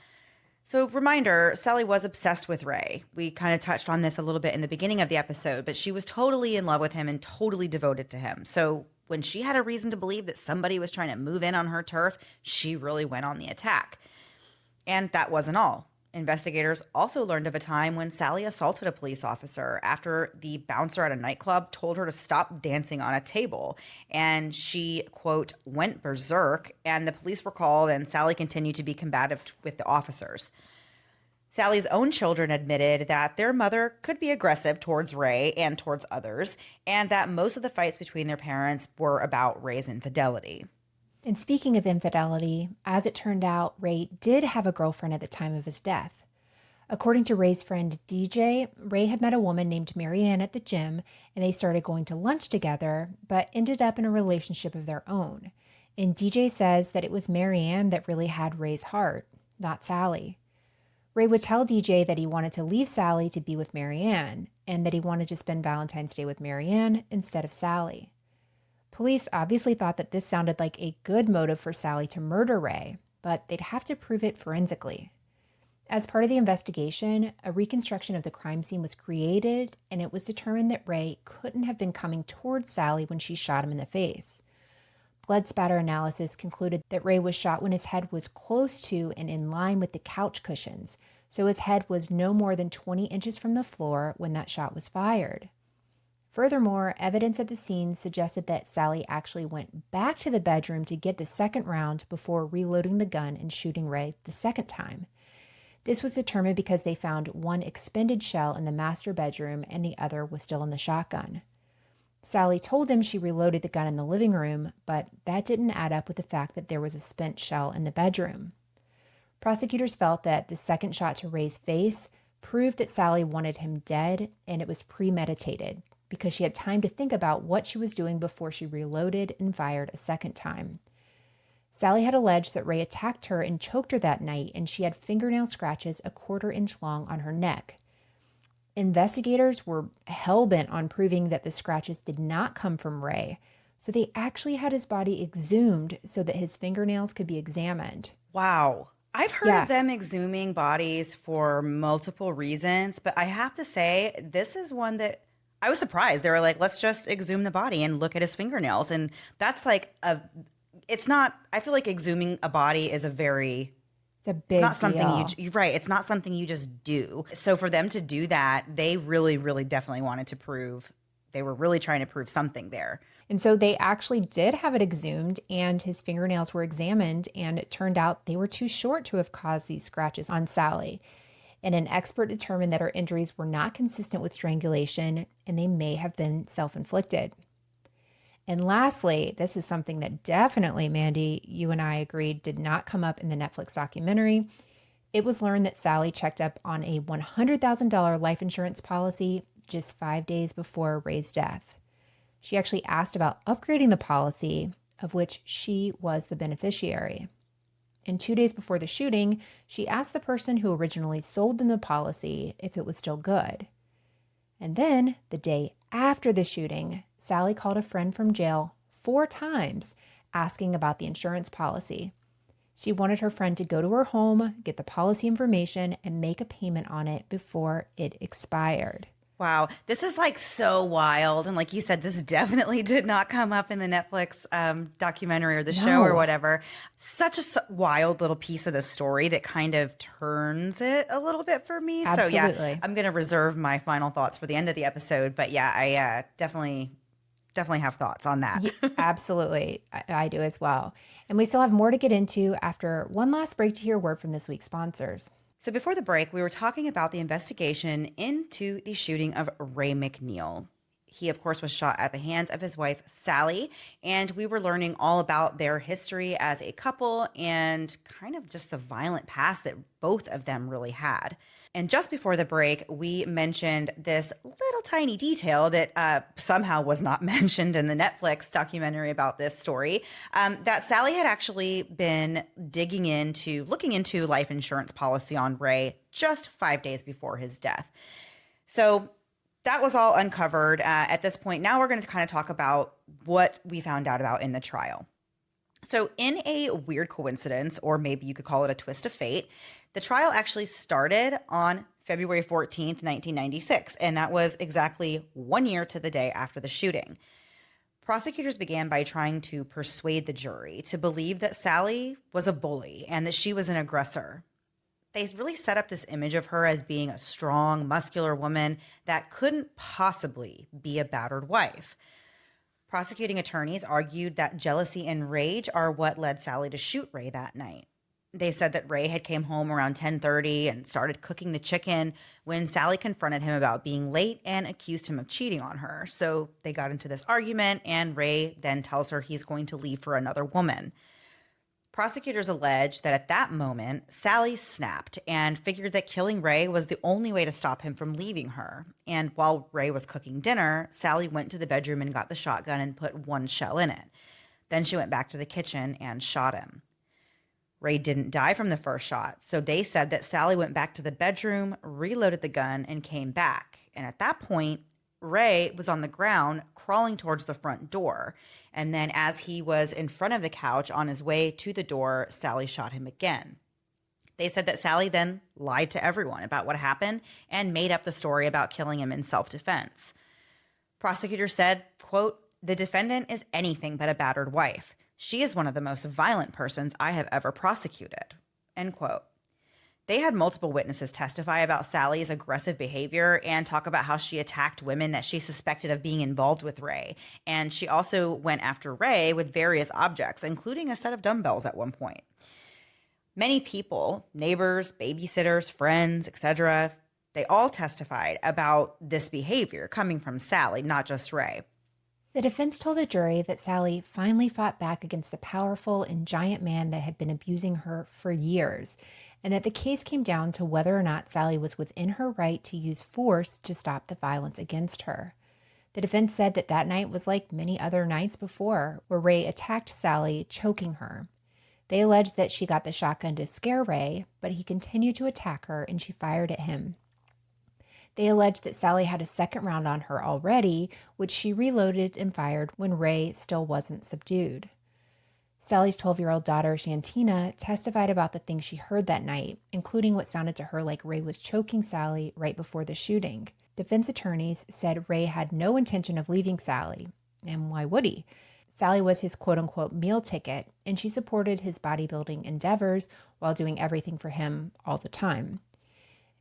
So reminder, Sally was obsessed with Ray. We kind of touched on this a little bit in the beginning of the episode, but she was totally in love with him and totally devoted to him. So when she had a reason to believe that somebody was trying to move in on her turf, she really went on the attack. And that wasn't all. Investigators also learned of a time when Sally assaulted a police officer after the bouncer at a nightclub told her to stop dancing on a table. And she, quote, went berserk, and the police were called, and Sally continued to be combative with the officers. Sally's own children admitted that their mother could be aggressive towards Ray and towards others, and that most of the fights between their parents were about Ray's infidelity. And speaking of infidelity, as it turned out, Ray did have a girlfriend at the time of his death. According to Ray's friend DJ, Ray had met a woman named Marianne at the gym, and they started going to lunch together, but ended up in a relationship of their own. And DJ says that it was Marianne that really had Ray's heart, not Sally. Ray would tell DJ that he wanted to leave Sally to be with Marianne, and that he wanted to spend Valentine's Day with Marianne instead of Sally. Police obviously thought that this sounded like a good motive for Sally to murder Ray, but they'd have to prove it forensically. As part of the investigation, a reconstruction of the crime scene was created, and it was determined that Ray couldn't have been coming towards Sally when she shot him in the face. Blood spatter analysis concluded that Ray was shot when his head was close to and in line with the couch cushions, so his head was no more than 20 inches from the floor when that shot was fired. Furthermore, evidence at the scene suggested that Sally actually went back to the bedroom to get the second round before reloading the gun and shooting Ray the second time. This was determined because they found one expended shell in the master bedroom and the other was still in the shotgun. Sally told them she reloaded the gun in the living room, but that didn't add up with the fact that there was a spent shell in the bedroom. Prosecutors felt that the second shot to Ray's face proved that Sally wanted him dead, and it was premeditated, because she had time to think about what she was doing before she reloaded and fired a second time. Sally had alleged that Ray attacked her and choked her that night, and she had fingernail scratches a 1/4 inch long on her neck. Investigators were hell-bent on proving that the scratches did not come from Ray, so they actually had his body exhumed so that his fingernails could be examined. Wow. I've heard of them exhuming bodies for multiple reasons, but I have to say, this is one that I was surprised. They were like, let's just exhume the body and look at his fingernails. And that's like it's not, I feel like exhuming a body is it's a big it's not something deal. you're right. It's not something you just do. So for them to do that, they really, really definitely wanted to prove, they were really trying to prove something there. And so they actually did have it exhumed, and his fingernails were examined, and it turned out they were too short to have caused these scratches on Sally. And an expert determined that her injuries were not consistent with strangulation, and they may have been self-inflicted. And lastly, this is something that definitely, Mandy, you and I agreed did not come up in the Netflix documentary. It was learned that Sally checked up on a $100,000 life insurance policy just 5 days before Ray's death. She actually asked about upgrading the policy, of which she was the beneficiary. And 2 days before the shooting, she asked the person who originally sold them the policy if it was still good. And then, the day after the shooting, Sally called a friend from jail 4 times asking about the insurance policy. She wanted her friend to go to her home, get the policy information, and make a payment on it before it expired. Wow. This is like so wild. And like you said, this definitely did not come up in the Netflix documentary or the show or No. whatever. Such a wild little piece of the story that kind of turns it a little bit for me. So yeah, Absolutely. I'm going to reserve my final thoughts for the end of the episode. But yeah, I definitely have thoughts on that. Absolutely. I do as well. And we still have more to get into after one last break to hear a word from this week's sponsors. So before the break, we were talking about the investigation into the shooting of Ray McNeil. He, of course, was shot at the hands of his wife, Sally, and we were learning all about their history as a couple and kind of just the violent past that both of them really had. And just before the break, we mentioned this little tiny detail that somehow was not mentioned in the Netflix documentary about this story, that Sally had actually been looking into life insurance policy on Ray just 5 days before his death. So that was all uncovered at this point. Now we're going to kind of talk about what we found out about in the trial. So in a weird coincidence, or maybe you could call it a twist of fate, the trial actually started on February 14th, 1996, and that was exactly 1 year to the day after the shooting. Prosecutors began by trying to persuade the jury to believe that Sally was a bully and that she was an aggressor. They really set up this image of her as being a strong, muscular woman that couldn't possibly be a battered wife. Prosecuting attorneys argued that jealousy and rage are what led Sally to shoot Ray that night. They said that Ray had came home around 10:30 and started cooking the chicken when Sally confronted him about being late and accused him of cheating on her. So they got into this argument, and Ray then tells her he's going to leave for another woman. Prosecutors allege that at that moment, Sally snapped and figured that killing Ray was the only way to stop him from leaving her. And while Ray was cooking dinner, Sally went to the bedroom and got the shotgun and put one shell in it. Then she went back to the kitchen and shot him. Ray didn't die from the first shot, so they said that Sally went back to the bedroom, reloaded the gun, and came back. And at that point, Ray was on the ground crawling towards the front door. And then as he was in front of the couch on his way to the door, Sally shot him again. They said that Sally then lied to everyone about what happened and made up the story about killing him in self-defense. Prosecutors said, quote, "The defendant is anything but a battered wife. She is one of the most violent persons I have ever prosecuted," end quote. They had multiple witnesses testify about Sally's aggressive behavior and talk about how she attacked women that she suspected of being involved with Ray. And she also went after Ray with various objects, including a set of dumbbells at one point. Many people, neighbors, babysitters, friends, etc., they all testified about this behavior coming from Sally, not just Ray. The defense told the jury that Sally finally fought back against the powerful and giant man that had been abusing her for years, and that the case came down to whether or not Sally was within her right to use force to stop the violence against her. The defense said that that night was like many other nights before, where Ray attacked Sally, choking her. They alleged that she got the shotgun to scare Ray, but he continued to attack her and she fired at him. They alleged that Sally had a second round on her already, which she reloaded and fired when Ray still wasn't subdued. Sally's 12-year-old daughter, Santina, testified about the things she heard that night, including what sounded to her like Ray was choking Sally right before the shooting. Defense attorneys said Ray had no intention of leaving Sally, and why would he? Sally was his quote-unquote meal ticket, and she supported his bodybuilding endeavors while doing everything for him all the time.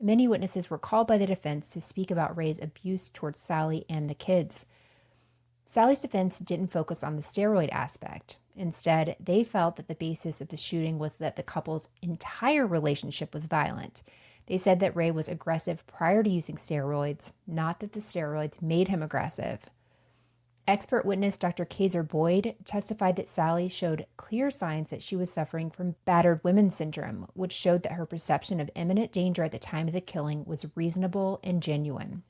Many witnesses were called by the defense to speak about Ray's abuse towards Sally and the kids. Sally's defense didn't focus on the steroid aspect. Instead, they felt that the basis of the shooting was that the couple's entire relationship was violent. They said that Ray was aggressive prior to using steroids, not that the steroids made him aggressive. Expert witness Dr. Kaiser Boyd testified that Sally showed clear signs that she was suffering from battered women syndrome, which showed that her perception of imminent danger at the time of the killing was reasonable and genuine.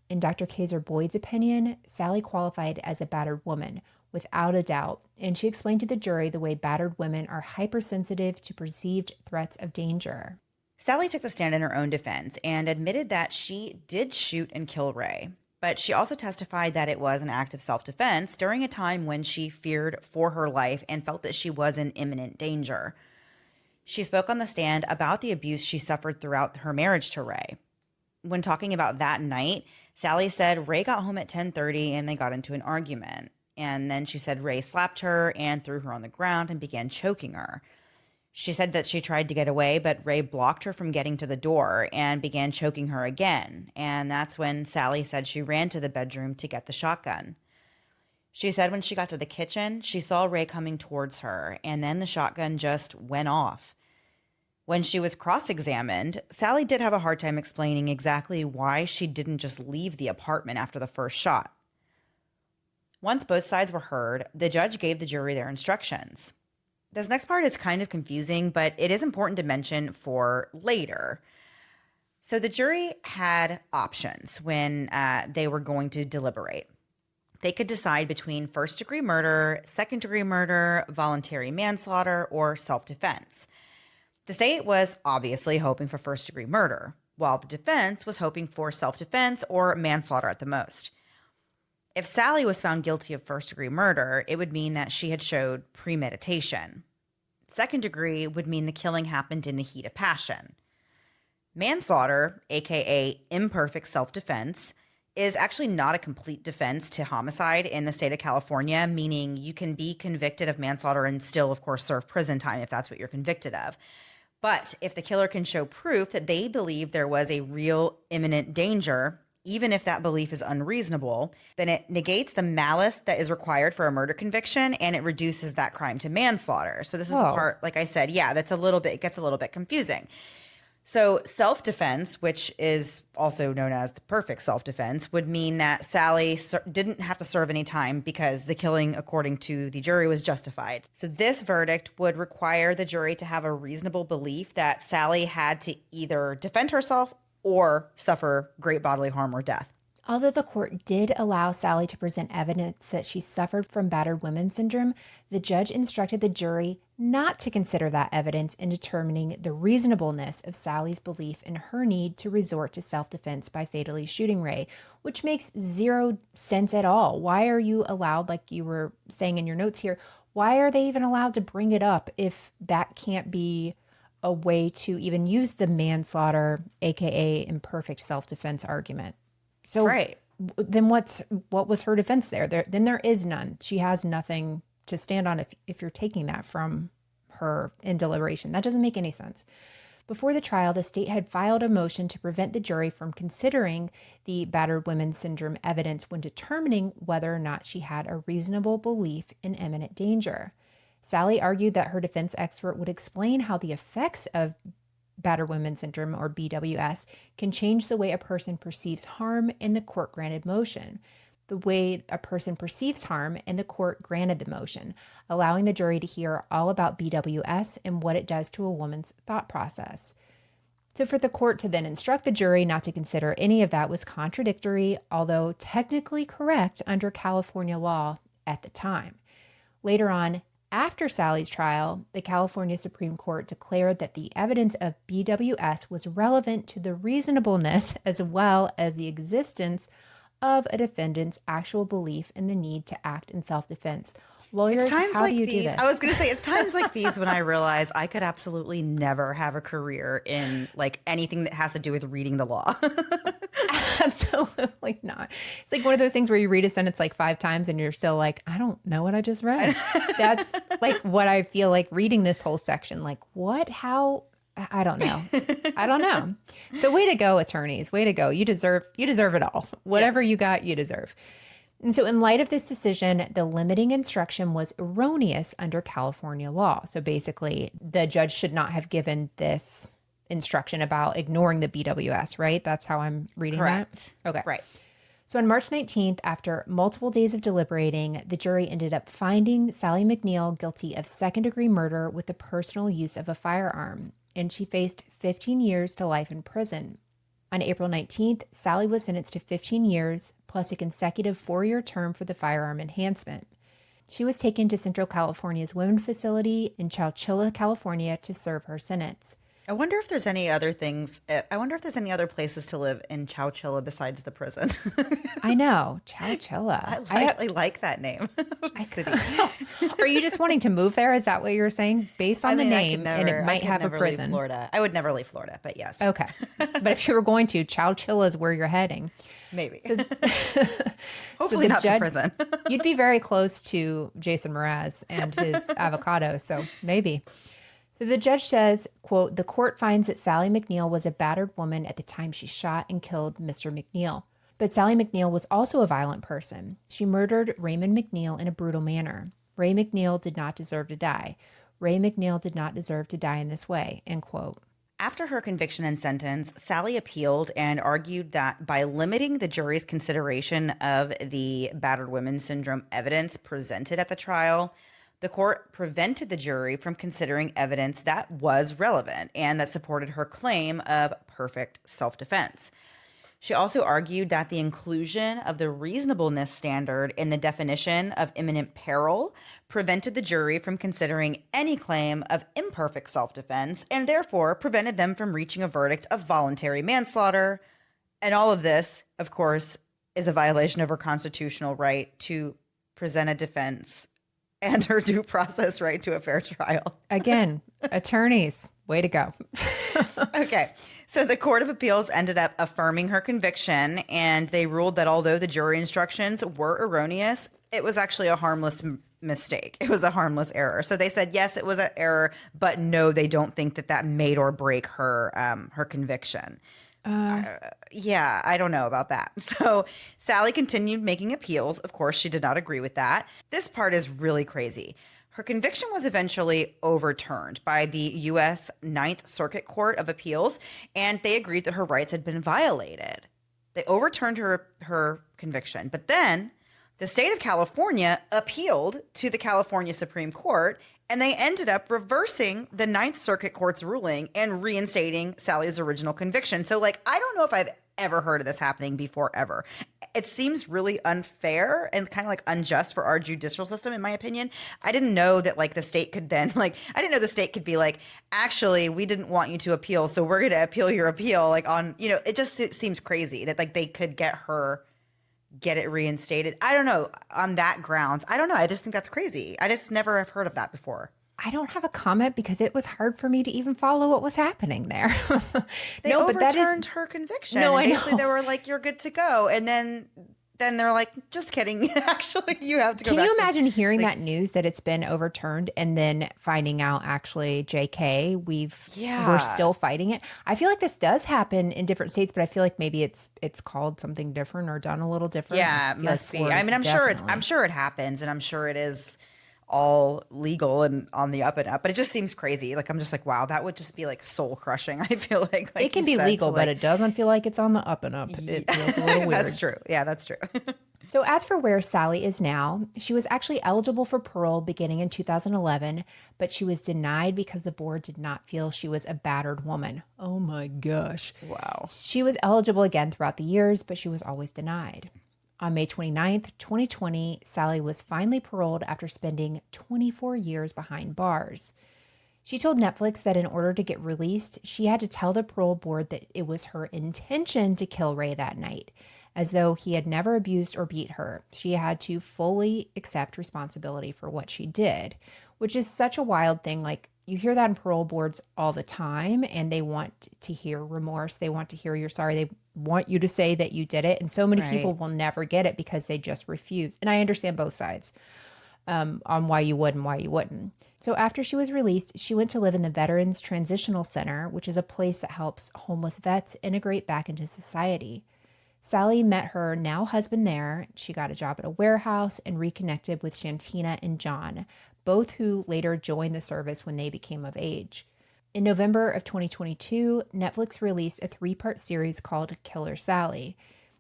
In Dr. Kaiser Boyd's opinion, Sally qualified as a battered woman, without a doubt, and she explained to the jury the way battered women are hypersensitive to perceived threats of danger. Sally took the stand in her own defense and admitted that she did shoot and kill Ray. But she also testified that it was an act of self-defense during a time when she feared for her life and felt that she was in imminent danger. She spoke on the stand about the abuse she suffered throughout her marriage to Ray. when talking about that night, Sally said Ray got home at 10:30 and they got into an argument. And then she said Ray slapped her and threw her on the ground and began choking her. She said that she tried to get away, but Ray blocked her from getting to the door and began choking her again. And that's when Sally said she ran to the bedroom to get the shotgun. She said when she got to the kitchen, she saw Ray coming towards her, and then the shotgun just went off. When she was cross-examined, Sally did have a hard time explaining exactly why she didn't just leave the apartment after the first shot. Once both sides were heard, the judge gave the jury their instructions. This next part is kind of confusing, but it is important to mention for later. So the jury had options when they were going to deliberate. They could decide between first-degree murder, second-degree murder, voluntary manslaughter, or self-defense. The state was obviously hoping for first-degree murder, while the defense was hoping for self-defense or manslaughter at the most. If Sally was found guilty of first-degree murder, it would mean that she had showed premeditation. Second degree would mean the killing happened in the heat of passion. Manslaughter, aka imperfect self-defense, is actually not a complete defense to homicide in the state of California, meaning you can be convicted of manslaughter and still, of course, serve prison time if that's what you're convicted of. But if the killer can show proof that they believe there was a real imminent danger, even if that belief is unreasonable, then it negates the malice that is required for a murder conviction and it reduces that crime to manslaughter. So this is the part, like I said, it gets a little bit confusing. So self-defense, which is also known as the perfect self-defense, would mean that Sally didn't have to serve any time because the killing, according to the jury, was justified. So this verdict would require the jury to have a reasonable belief that Sally had to either defend herself or suffer great bodily harm or death. Although the court did allow Sally to present evidence that she suffered from battered women syndrome, the judge instructed the jury not to consider that evidence in determining the reasonableness of Sally's belief in her need to resort to self-defense by fatally shooting Ray, which makes zero sense at all. Why are you allowed, like you were saying in your notes here, why are they even allowed to bring it up if that can't be a way to even use the manslaughter, aka imperfect self-defense argument? So right. Then what was her defense there? Then there is none. She has nothing to stand on if you're taking that from her in deliberation. That doesn't make any sense. Before the trial, the state had filed a motion to prevent the jury from considering the battered women syndrome evidence when determining whether or not she had a reasonable belief in imminent danger. Sally argued that her defense expert would explain how the effects of battered women syndrome, or BWS, can change the way a person perceives harm in the court-granted motion. The way a person perceives harm in the court granted the motion, allowing the jury to hear all about BWS and what it does to a woman's thought process. So for the court to then instruct the jury not to consider any of that was contradictory, although technically correct under California law at the time. Later on, after Sally's trial, the California Supreme Court declared that the evidence of BWS was relevant to the reasonableness as well as the existence of a defendant's actual belief in the need to act in self-defense. Lawyers, how do you do this? I was going to say, it's times like these when I realize I could absolutely never have a career in like anything that has to do with reading the law. Absolutely not. It's like one of those things where you read a sentence like 5 times and you're still like, I don't know what I just read. That's like what I feel like reading this whole section. Like what, how, I don't know. I don't know. So way to go, attorneys. Way to go. You deserve it all. Whatever you got, you deserve. And so in light of this decision, the limiting instruction was erroneous under California law. So basically, the judge should not have given this instruction about ignoring the BWS, right? That's how I'm reading Correct. that? Okay. Right. So on March 19th, after multiple days of deliberating, the jury ended up finding Sally McNeil guilty of second-degree murder with the personal use of a firearm, and she faced 15 years to life in prison. On April 19th, Sally was sentenced to 15 years plus a consecutive 4-year term for the firearm enhancement. She was taken to Central California's Women Facility in Chowchilla, California to serve her sentence. I wonder if there's any other things. I wonder if there's any other places to live in Chowchilla besides the prison. I know. Chowchilla. I like that name. City. Are you just wanting to move there? Is that what you're saying? Based on the I name, could never, and it might have a leave prison. Florida. I would never leave Florida, but yes. Okay. But if you were going to, Chowchilla is where you're heading. Maybe. So, Hopefully not to prison. You'd be very close to Jason Mraz and his avocado, so maybe. The judge says, quote, "The court finds that Sally McNeil was a battered woman at the time she shot and killed Mr. McNeil. But Sally McNeil was also a violent person. She murdered Raymond McNeil in a brutal manner. Ray McNeil did not deserve to die. Ray McNeil did not deserve to die in this way," end quote. After her conviction and sentence, Sally appealed and argued that by limiting the jury's consideration of the battered women syndrome evidence presented at the trial, the court prevented the jury from considering evidence that was relevant and that supported her claim of perfect self-defense. She also argued that the inclusion of the reasonableness standard in the definition of imminent peril prevented the jury from considering any claim of imperfect self-defense and therefore prevented them from reaching a verdict of voluntary manslaughter. And all of this, of course, is a violation of her constitutional right to present a defense and her due process right to a fair trial. Again, attorneys, way to go. Okay. So the Court of Appeals ended up affirming her conviction, and they ruled that although the jury instructions were erroneous, it was actually a harmless mistake. It was a harmless error. So they said, yes, it was an error, but no, they don't think that that made or break her her conviction. Yeah, I don't know about that. So Sally continued making appeals. Of course, she did not agree with that. This part is really crazy. Her conviction was eventually overturned by the U.S. Ninth Circuit Court of Appeals, and they agreed that her rights had been violated. They overturned her conviction. But then the state of California appealed to the California Supreme Court, and they ended up reversing the Ninth Circuit Court's ruling and reinstating Sally's original conviction. So, I don't know if I've ever heard of this happening before, ever. It seems really unfair and kind of unjust for our judicial system, in my opinion. I didn't know that the state could then I didn't know the state could be actually, we didn't want you to appeal, so we're going to appeal your appeal it just seems crazy that they could get it reinstated. I don't know, on that grounds. I don't know. I just think that's crazy. I just never have heard of that before. I don't have a comment because it was hard for me to even follow what was happening there. They overturned her conviction. No, I know. Basically, they were you're good to go. And then they're just kidding. Actually, you have to go back. Can you imagine to, hearing that news that it's been overturned and then finding out actually, JK, we're still fighting it? I feel like this does happen in different states, but I feel like maybe it's called something different or done a little different. Yeah, it must be. I mean, I'm sure it happens, and I'm sure it is all legal and on the up and up, but it just seems crazy. I'm just wow, that would just be soul crushing. I feel like it can be legal, but it doesn't feel like it's on the up and up. It feels a little weird. That's true. Yeah, that's true. So as for where Sally is now, she was actually eligible for parole beginning in 2011, but she was denied because the board did not feel she was a battered woman. Oh my gosh. Wow. She was eligible again throughout the years, but she was always denied. On May 29th, 2020, Sally was finally paroled after spending 24 years behind bars. She told Netflix that in order to get released, she had to tell the parole board that it was her intention to kill Ray that night, as though he had never abused or beat her. She had to fully accept responsibility for what she did, which is such a wild thing. You hear that in parole boards all the time, and they want to hear remorse. They want to hear you're sorry. They want you to say that you did it. And so many people will never get it because they just refuse. And I understand both sides on why you would and why you wouldn't. So after she was released, she went to live in the Veterans Transitional Center, which is a place that helps homeless vets integrate back into society. Sally met her now husband there. She got a job at a warehouse and reconnected with Santina and John, both who later joined the service when they became of age. In November of 2022, Netflix released a 3-part series called Killer Sally.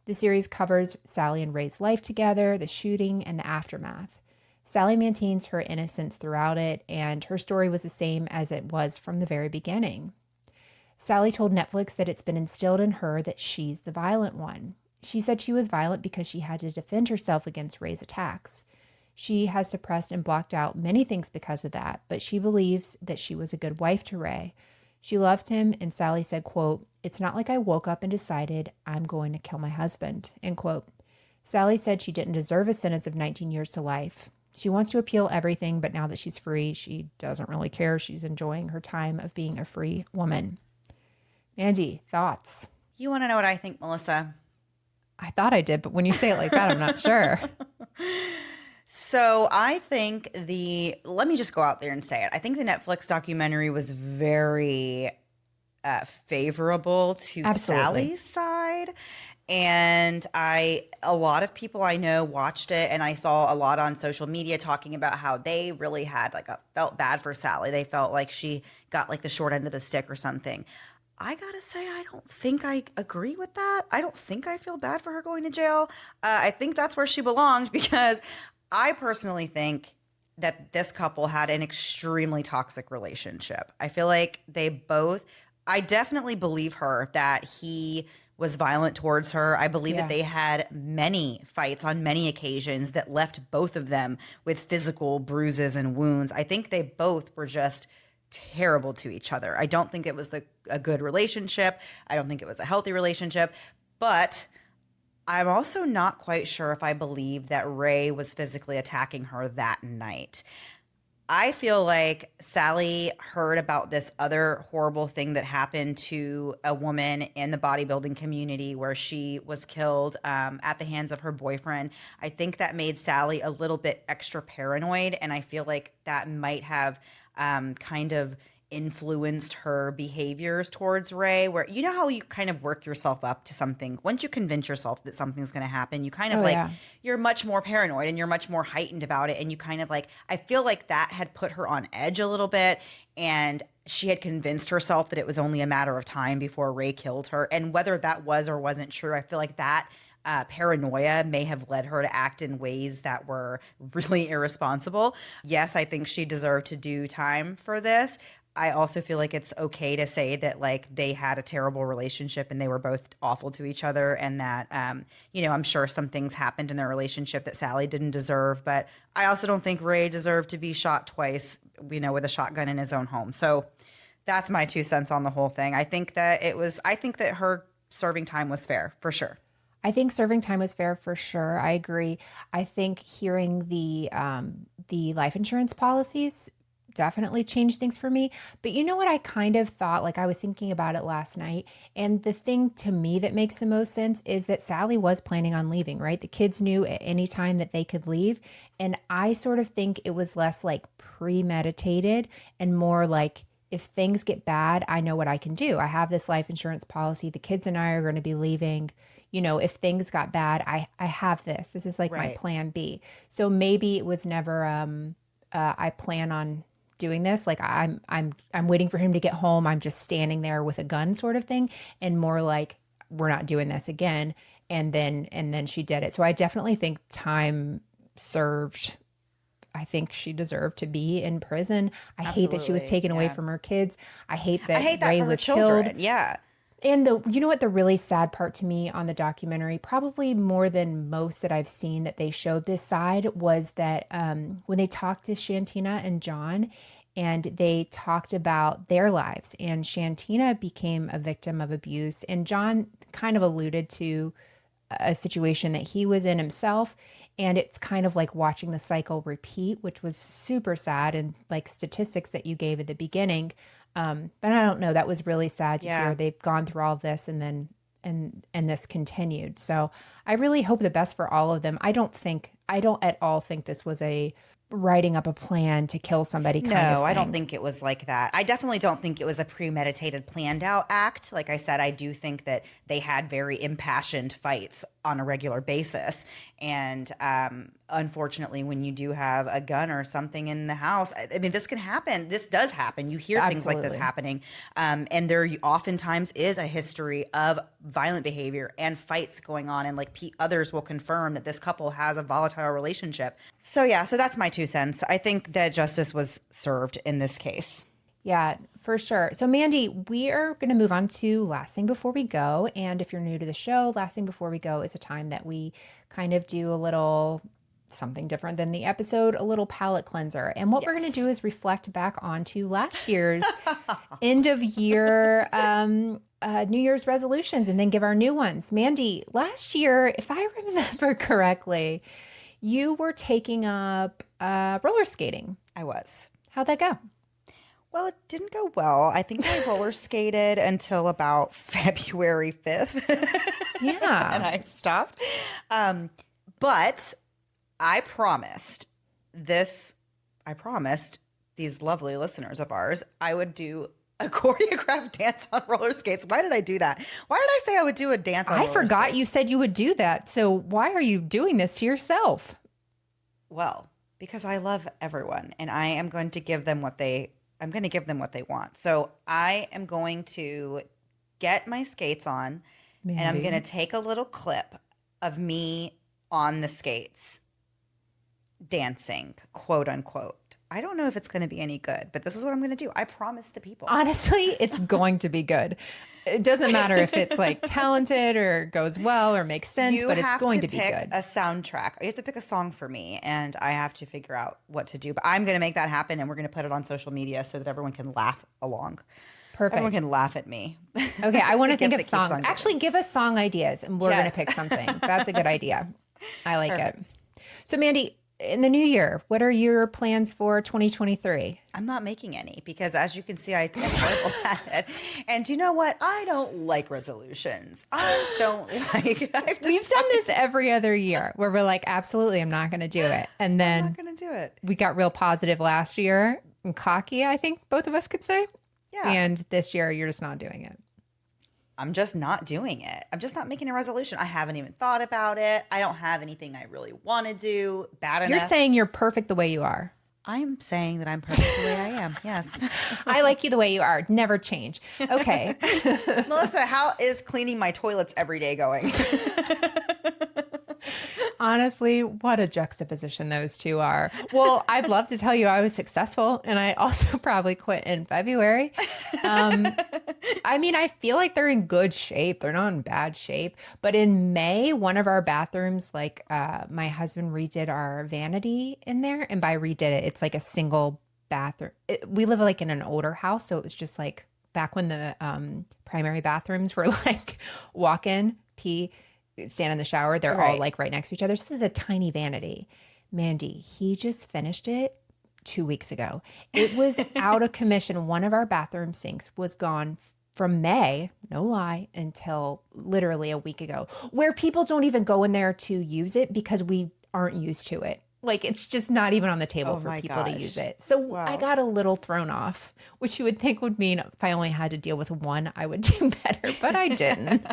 The series covers Sally and Ray's life together, the shooting, and the aftermath. Sally maintains her innocence throughout it, and her story was the same as it was from the very beginning. Sally told Netflix that it's been instilled in her that she's the violent one. She said she was violent because she had to defend herself against Ray's attacks. She has suppressed and blocked out many things because of that, but she believes that she was a good wife to Ray. She loved him, and Sally said, quote, "It's not like I woke up and decided I'm going to kill my husband," end quote. Sally said she didn't deserve a sentence of 19 years to life. She wants to appeal everything, but now that she's free, she doesn't really care. She's enjoying her time of being a free woman. Mandy, thoughts? You want to know what I think, Melissa? I thought I did, but when you say it like that, I'm not sure. So I think let me just go out there and say it. I think the Netflix documentary was very favorable to Absolutely. Sally's side. And a lot of people I know watched it, and I saw a lot on social media talking about how they really had felt bad for Sally. They felt like she got like the short end of the stick or something. I gotta say, I don't think I agree with that. I don't think I feel bad for her going to jail. I think that's where she belonged, because I personally think that this couple had an extremely toxic relationship. I feel like I definitely believe her that he was violent towards her. I believe that they had many fights on many occasions that left both of them with physical bruises and wounds. I think they both were just terrible to each other. I don't think it was a good relationship. I don't think it was a healthy relationship. But I'm also not quite sure if I believe that Ray was physically attacking her that night. I feel like Sally heard about this other horrible thing that happened to a woman in the bodybuilding community where she was killed at the hands of her boyfriend. I think that made Sally a little bit extra paranoid, and I feel like that might have kind of influenced her behaviors towards Ray, where you know how you kind of work yourself up to something. Once you convince yourself that something's going to happen, you kind of you're much more paranoid and you're much more heightened about it. And you kind of I feel like that had put her on edge a little bit. And she had convinced herself that it was only a matter of time before Ray killed her. And whether that was or wasn't true, I feel like that paranoia may have led her to act in ways that were really irresponsible. Yes, I think she deserved to do time for this. I also feel like it's okay to say that they had a terrible relationship and they were both awful to each other, and that I'm sure some things happened in their relationship that Sally didn't deserve, but I also don't think Ray deserved to be shot twice, with a shotgun in his own home. So that's my 2 cents on the whole thing. I think that her serving time was fair, for sure. I think serving time was fair for sure. I agree. I think hearing the life insurance policies definitely changed things for me. But you know what I kind of thought, I was thinking about it last night, and the thing to me that makes the most sense is that Sally was planning on leaving, right? The kids knew at any time that they could leave. And I sort of think it was less premeditated and more if things get bad, I know what I can do. I have this life insurance policy. The kids and I are going to be leaving. If things got bad, I have this. This is my plan B. So maybe it was never I plan on doing this. I'm waiting for him to get home. I'm just standing there with a gun sort of thing, and more we're not doing this again. And then she did it. So I definitely think time served. I think she deserved to be in prison. I hate that she was taken away from her kids. I hate that Ray was killed. Yeah. And you know what the really sad part to me on the documentary, probably more than most that I've seen that they showed this side, was that when they talked to Santina and John, and they talked about their lives, and Santina became a victim of abuse, and John kind of alluded to a situation that he was in himself. And it's kind of like watching the cycle repeat, which was super sad, and statistics that you gave at the beginning. But I don't know, that was really sad to hear. They've gone through all of this, and then and this continued. So I really hope the best for all of them. I don't at all think this was a writing up a plan to kill somebody kind of thing. No, I don't think it was like that. I definitely don't think it was a premeditated, planned out act. Like I said, I do think that they had very impassioned fights on a regular basis. And unfortunately, when you do have a gun or something in the house, I mean, this can happen. This does happen. You hear things like this happening. And there oftentimes is a history of violent behavior and fights going on. And others will confirm that this couple has a volatile relationship. So yeah, so that's my 2 cents. I think that justice was served in this case. Yeah, for sure. So Mandy, we are going to move on to Last Thing Before We Go. And if you're new to the show, Last Thing Before We Go is a time that we kind of do a little something different than the episode, a little palate cleanser. And what we're going to do is reflect back onto last year's end of year New Year's resolutions and then give our new ones. Mandy, last year, if I remember correctly, you were taking up roller skating. I was. How'd that go? Well, it didn't go well. I think I roller skated until about February 5th. Yeah. And I stopped. But I promised these lovely listeners of ours, I would do a choreographed dance on roller skates. Why did I do that? Why did I say I would do a dance on roller skates? I forgot you said you would do that. So why are you doing this to yourself? Well, because I love everyone and I am going to give them what they want. So I am going to get my skates on, Mandy, and I'm going to take a little clip of me on the skates dancing, quote unquote. I don't know if it's going to be any good, but this is what I'm going to do. I promise the people. Honestly, it's going to be good. It doesn't matter if it's like talented or goes well or makes sense, but it's going to be good. You have to pick a soundtrack. You have to pick a song for me, and I have to figure out what to do. But I'm going to make that happen, and we're going to put it on social media so that everyone can laugh along. Perfect. Everyone can laugh at me. Okay, I want to think of songs. Actually, give us song ideas, and we're going to pick something. That's a good idea. I like it. So, Mandy, in the new year, what are your plans for 2023? I'm not making any because, as you can see, I'm horrible at it. And you know what? I don't like resolutions. I don't like. We've done this every other year where we're like, absolutely, I'm not going to do it. And then I'm not going to do it. We got real positive last year and cocky, I think both of us could say. Yeah. And this year, you're just not doing it. I'm just not doing it. I'm just not making a resolution. I haven't even thought about it. I don't have anything I really want to do. Bad enough. You're saying you're perfect the way you are. I'm saying that I'm perfect the way I am. Yes. I like you the way you are. Never change. Okay. Melissa, how is cleaning my toilets every day going? Honestly, what a juxtaposition those two are. Well, I'd love to tell you I was successful, and I also probably quit in February. I mean, I feel like they're in good shape. They're not in bad shape. But in May, one of our bathrooms, like my husband redid our vanity in there. And by redid it, it's like a single bathroom. We live like in an older house, so it was just like back when the primary bathrooms were like walk in, pee, stand in the shower. They're all like right next to each other. So this is a tiny vanity. Mandy, he just finished it 2 weeks ago. It was out of commission. One of our bathroom sinks was gone from May, no lie, until literally a week ago, where people don't even go in there to use it because we aren't used to it. Like, it's just not even on the table for people to use it. So I got a little thrown off, which you would think would mean if I only had to deal with one, I would do better, but I didn't.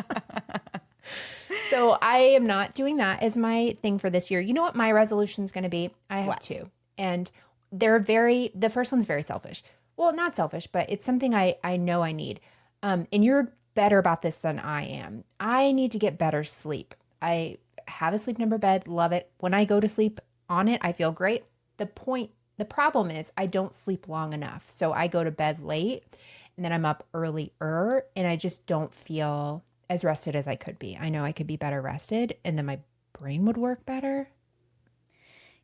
So I am not doing that as my thing for this year. You know what my resolution is going to be? I have two. And the first one's very selfish. Well, not selfish, but it's something I know I need. And you're better about this than I am. I need to get better sleep. I have a sleep number bed, love it. When I go to sleep on it, I feel great. The problem is I don't sleep long enough. So I go to bed late and then I'm up earlier and I just don't feel as rested as I could be. I know I could be better rested and then my brain would work better.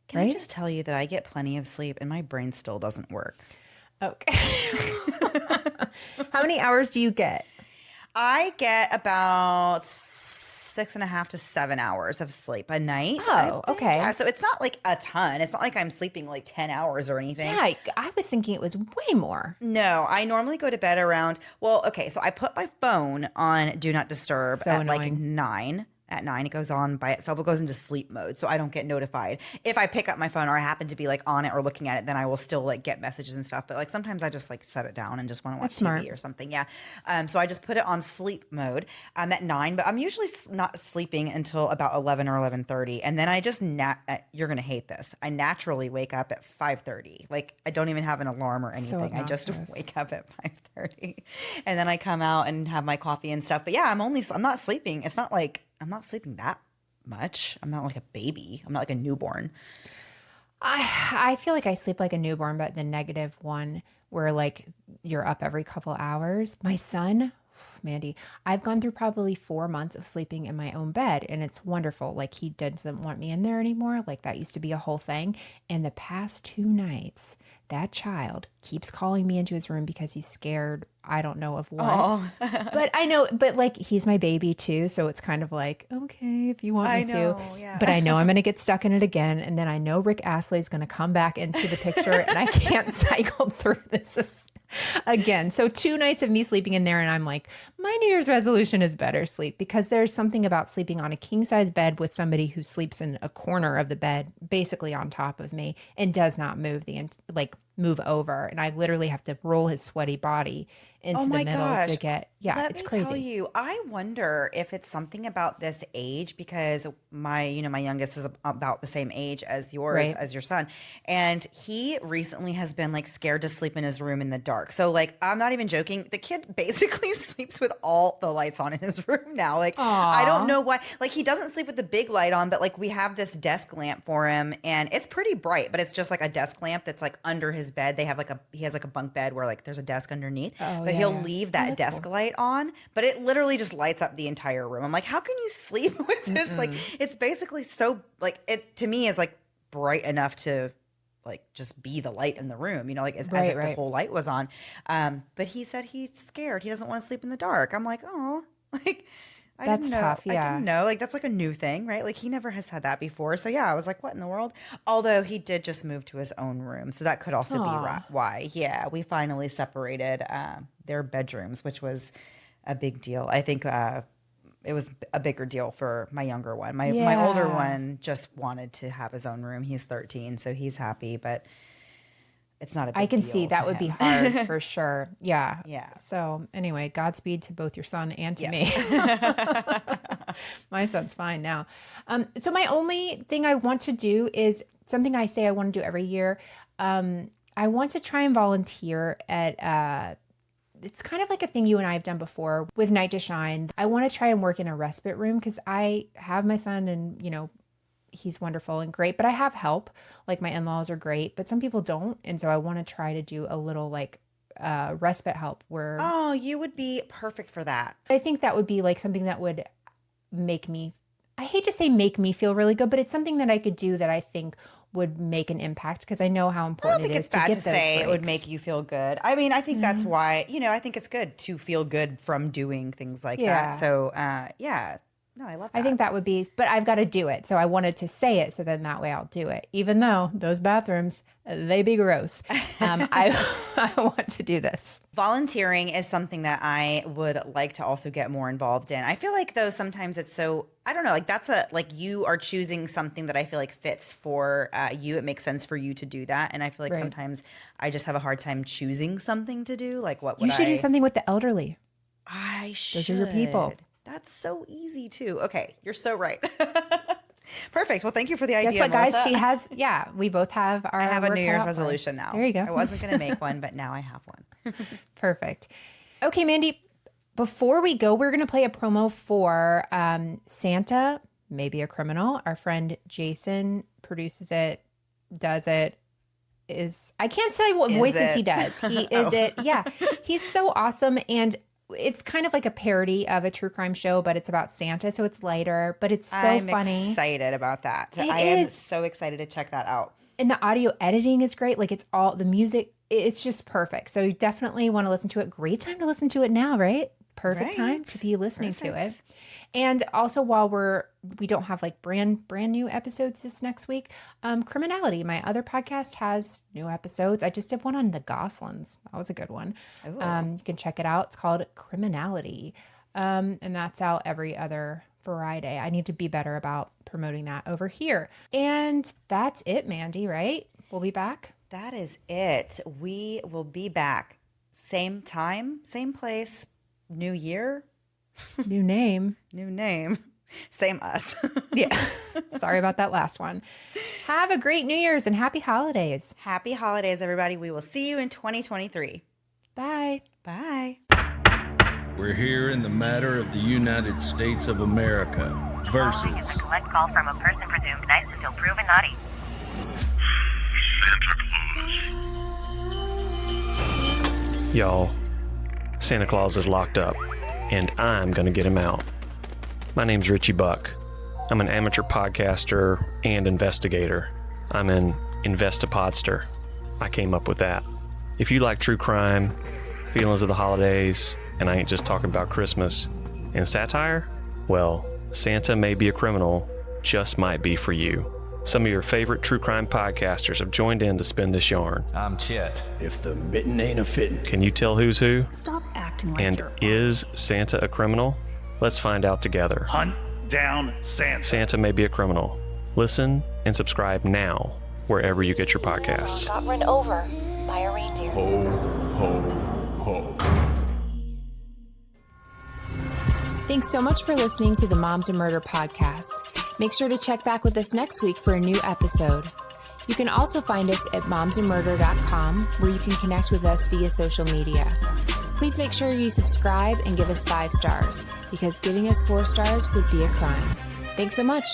Can I just tell you that I get plenty of sleep and my brain still doesn't work? Okay. How many hours do you get? I get about 6.5 to 7 hours of sleep a night. Oh, okay. Yeah, so it's not like a ton. It's not like I'm sleeping like 10 hours or anything. Yeah, I was thinking it was way more. No, I normally go to bed around, so I put my phone on Do Not Disturb at like 9. At 9, it goes on by itself. It goes into sleep mode, so I don't get notified. If I pick up my phone or I happen to be like on it or looking at it, then I will still like get messages and stuff. But like sometimes I just like set it down and just want to watch TV or something. Yeah. So I just put it on sleep mode. I'm at 9, but I'm usually not sleeping until about 11 or 11:30, and then I just you're gonna hate this. I naturally wake up at 5:30. Like I don't even have an alarm or anything. I just wake up at 5:30, and then I come out and have my coffee and stuff. But yeah, I'm not sleeping. It's not like I'm not sleeping that much. I'm not like a baby. I'm not like a newborn. I feel like I sleep like a newborn, but the negative one where like you're up every couple hours. My son, Mandy, I've gone through probably 4 months of sleeping in my own bed, and it's wonderful. Like, he doesn't want me in there anymore. Like, that used to be a whole thing. And the past 2 nights, that child keeps calling me into his room because he's scared. I don't know of what. Oh. But I know, but like, he's my baby too. So it's kind of like, okay, if you want me to. Yeah. But I know I'm going to get stuck in it again. And then I know Rick Astley is going to come back into the picture and I can't cycle through this again. So 2 nights of me sleeping in there, and I'm like, my New Year's resolution is better sleep, because there's something about sleeping on a king size bed with somebody who sleeps in a corner of the bed, basically on top of me, and does not move move over. And I literally have to roll his sweaty body into the middle to get, it's crazy. Let me tell you, I wonder if it's something about this age, because my youngest is about the same age as yours, Right. as your son. And he recently has been like scared to sleep in his room in the dark. So like, I'm not even joking. The kid basically sleeps with all the lights on in his room now. Like, I don't know why, like, he doesn't sleep with the big light on, but like, we have this desk lamp for him, and it's pretty bright, but it's just like a desk lamp that's like under his bed. He has like a bunk bed where like there's a desk underneath, but he'll leave that desk light on, but it literally just lights up the entire room. I'm like, how can you sleep with this? Like, it's basically so, like, it to me is like bright enough to like just be the light in the room, like as if the whole light was on. But he said he's scared. He doesn't want to sleep in the dark. I'm like, oh, like, That's tough. Yeah. I didn't know. Like, that's like a new thing, right? Like, he never has had that before. So yeah, I was like, what in the world? Although he did just move to his own room. So that could also be why. Yeah. We finally separated their bedrooms, which was a big deal. I think it was a bigger deal for my younger one. My older one just wanted to have his own room. He's 13, so he's happy, but it's not a big deal. I can see that would be hard for sure. Yeah. Yeah. So anyway, Godspeed to both your son and to me. My son's fine now. So my only thing I want to do is something I say I want to do every year. I want to try and volunteer at it's kind of like a thing you and I have done before with Night to Shine. I want to try and work in a respite room, because I have my son, and he's wonderful and great, but I have help. Like, my in-laws are great, but some people don't. And so I want to try to do a little like respite help where. Oh, you would be perfect for that. I think that would be like something that would make me, I hate to say make me feel really good, but it's something that I could do that I think would make an impact, because I know how important it is to get those breaks. I don't think it's bad to say it would make you feel good. I mean, I think that's why, I think it's good to feel good from doing things like that. So, no, I love that. I think that would be, but I've got to do it. So I wanted to say it, so then that way I'll do it. Even though those bathrooms, they be gross. I want to do this. Volunteering is something that I would like to also get more involved in. I feel like, though, sometimes it's so, I don't know, like you are choosing something that I feel like fits for you. It makes sense for you to do that. And I feel like sometimes I just have a hard time choosing something to do. Like, what would You should do something with the elderly. I should. Those are your people. That's so easy too. Okay, you're so right. Perfect. Well, thank you for the idea. Guess what, guys? Melissa. She has. Yeah, we both have our. I have a New Year's resolution now. There you go. I wasn't going to make one, but now I have one. Perfect. Okay, Mandy. Before we go, we're going to play a promo for Santa, Maybe a Criminal. Our friend Jason produces it, does it. I can't say what voices he does. He is it. Yeah, he's so awesome. And it's kind of like a parody of a true crime show, but it's about Santa, so it's lighter, but it's so funny. I'm excited about that. I am so excited to check that out. And the audio editing is great. Like, it's all the music, it's just perfect. So you definitely want to listen to it. Great time to listen to it now, right? Perfect time to be listening to it. And also, while we don't have like brand new episodes this next week, Criminality, my other podcast, has new episodes. I just did one on the Goslings. That was a good one. You can check it out. It's called Criminality. And that's out every other Friday. I need to be better about promoting that over here. And that's it, Mandy, right? We'll be back. That is it. We will be back. Same time, same place, new year. New name. New name. Same us. Yeah. Sorry about that last one. Have a great New Year's and happy holidays. Happy holidays, everybody. We will see you in 2023. Bye. Bye. We're here in the matter of the United States of America versus Following is a collect call from a person presumed nice until proven naughty. Y'all, Santa Claus is locked up. and I'm going to get him out. My name's Richie Buck. I'm an amateur podcaster and investigator. I'm an Investipodster. I came up with that. If you like true crime, feelings of the holidays, and I ain't just talking about Christmas, and satire, well, Santa May Be a Criminal just might be for you. Some of your favorite true crime podcasters have joined in to spin this yarn. I'm Chet. If the mitten ain't a fitting. Can you tell who's who? Stop acting like And you're... is Santa a criminal? Let's find out together. Hunt down Santa. Santa May Be a Criminal. Listen and subscribe now wherever you get your podcasts. Got run over by a reindeer. Ho, ho, ho. Thanks so much for listening to the Moms of Murder podcast. Make sure to check back with us next week for a new episode. You can also find us at momsandmurder.com, where you can connect with us via social media. Please make sure you subscribe and give us 5 stars, because giving us 4 stars would be a crime. Thanks so much.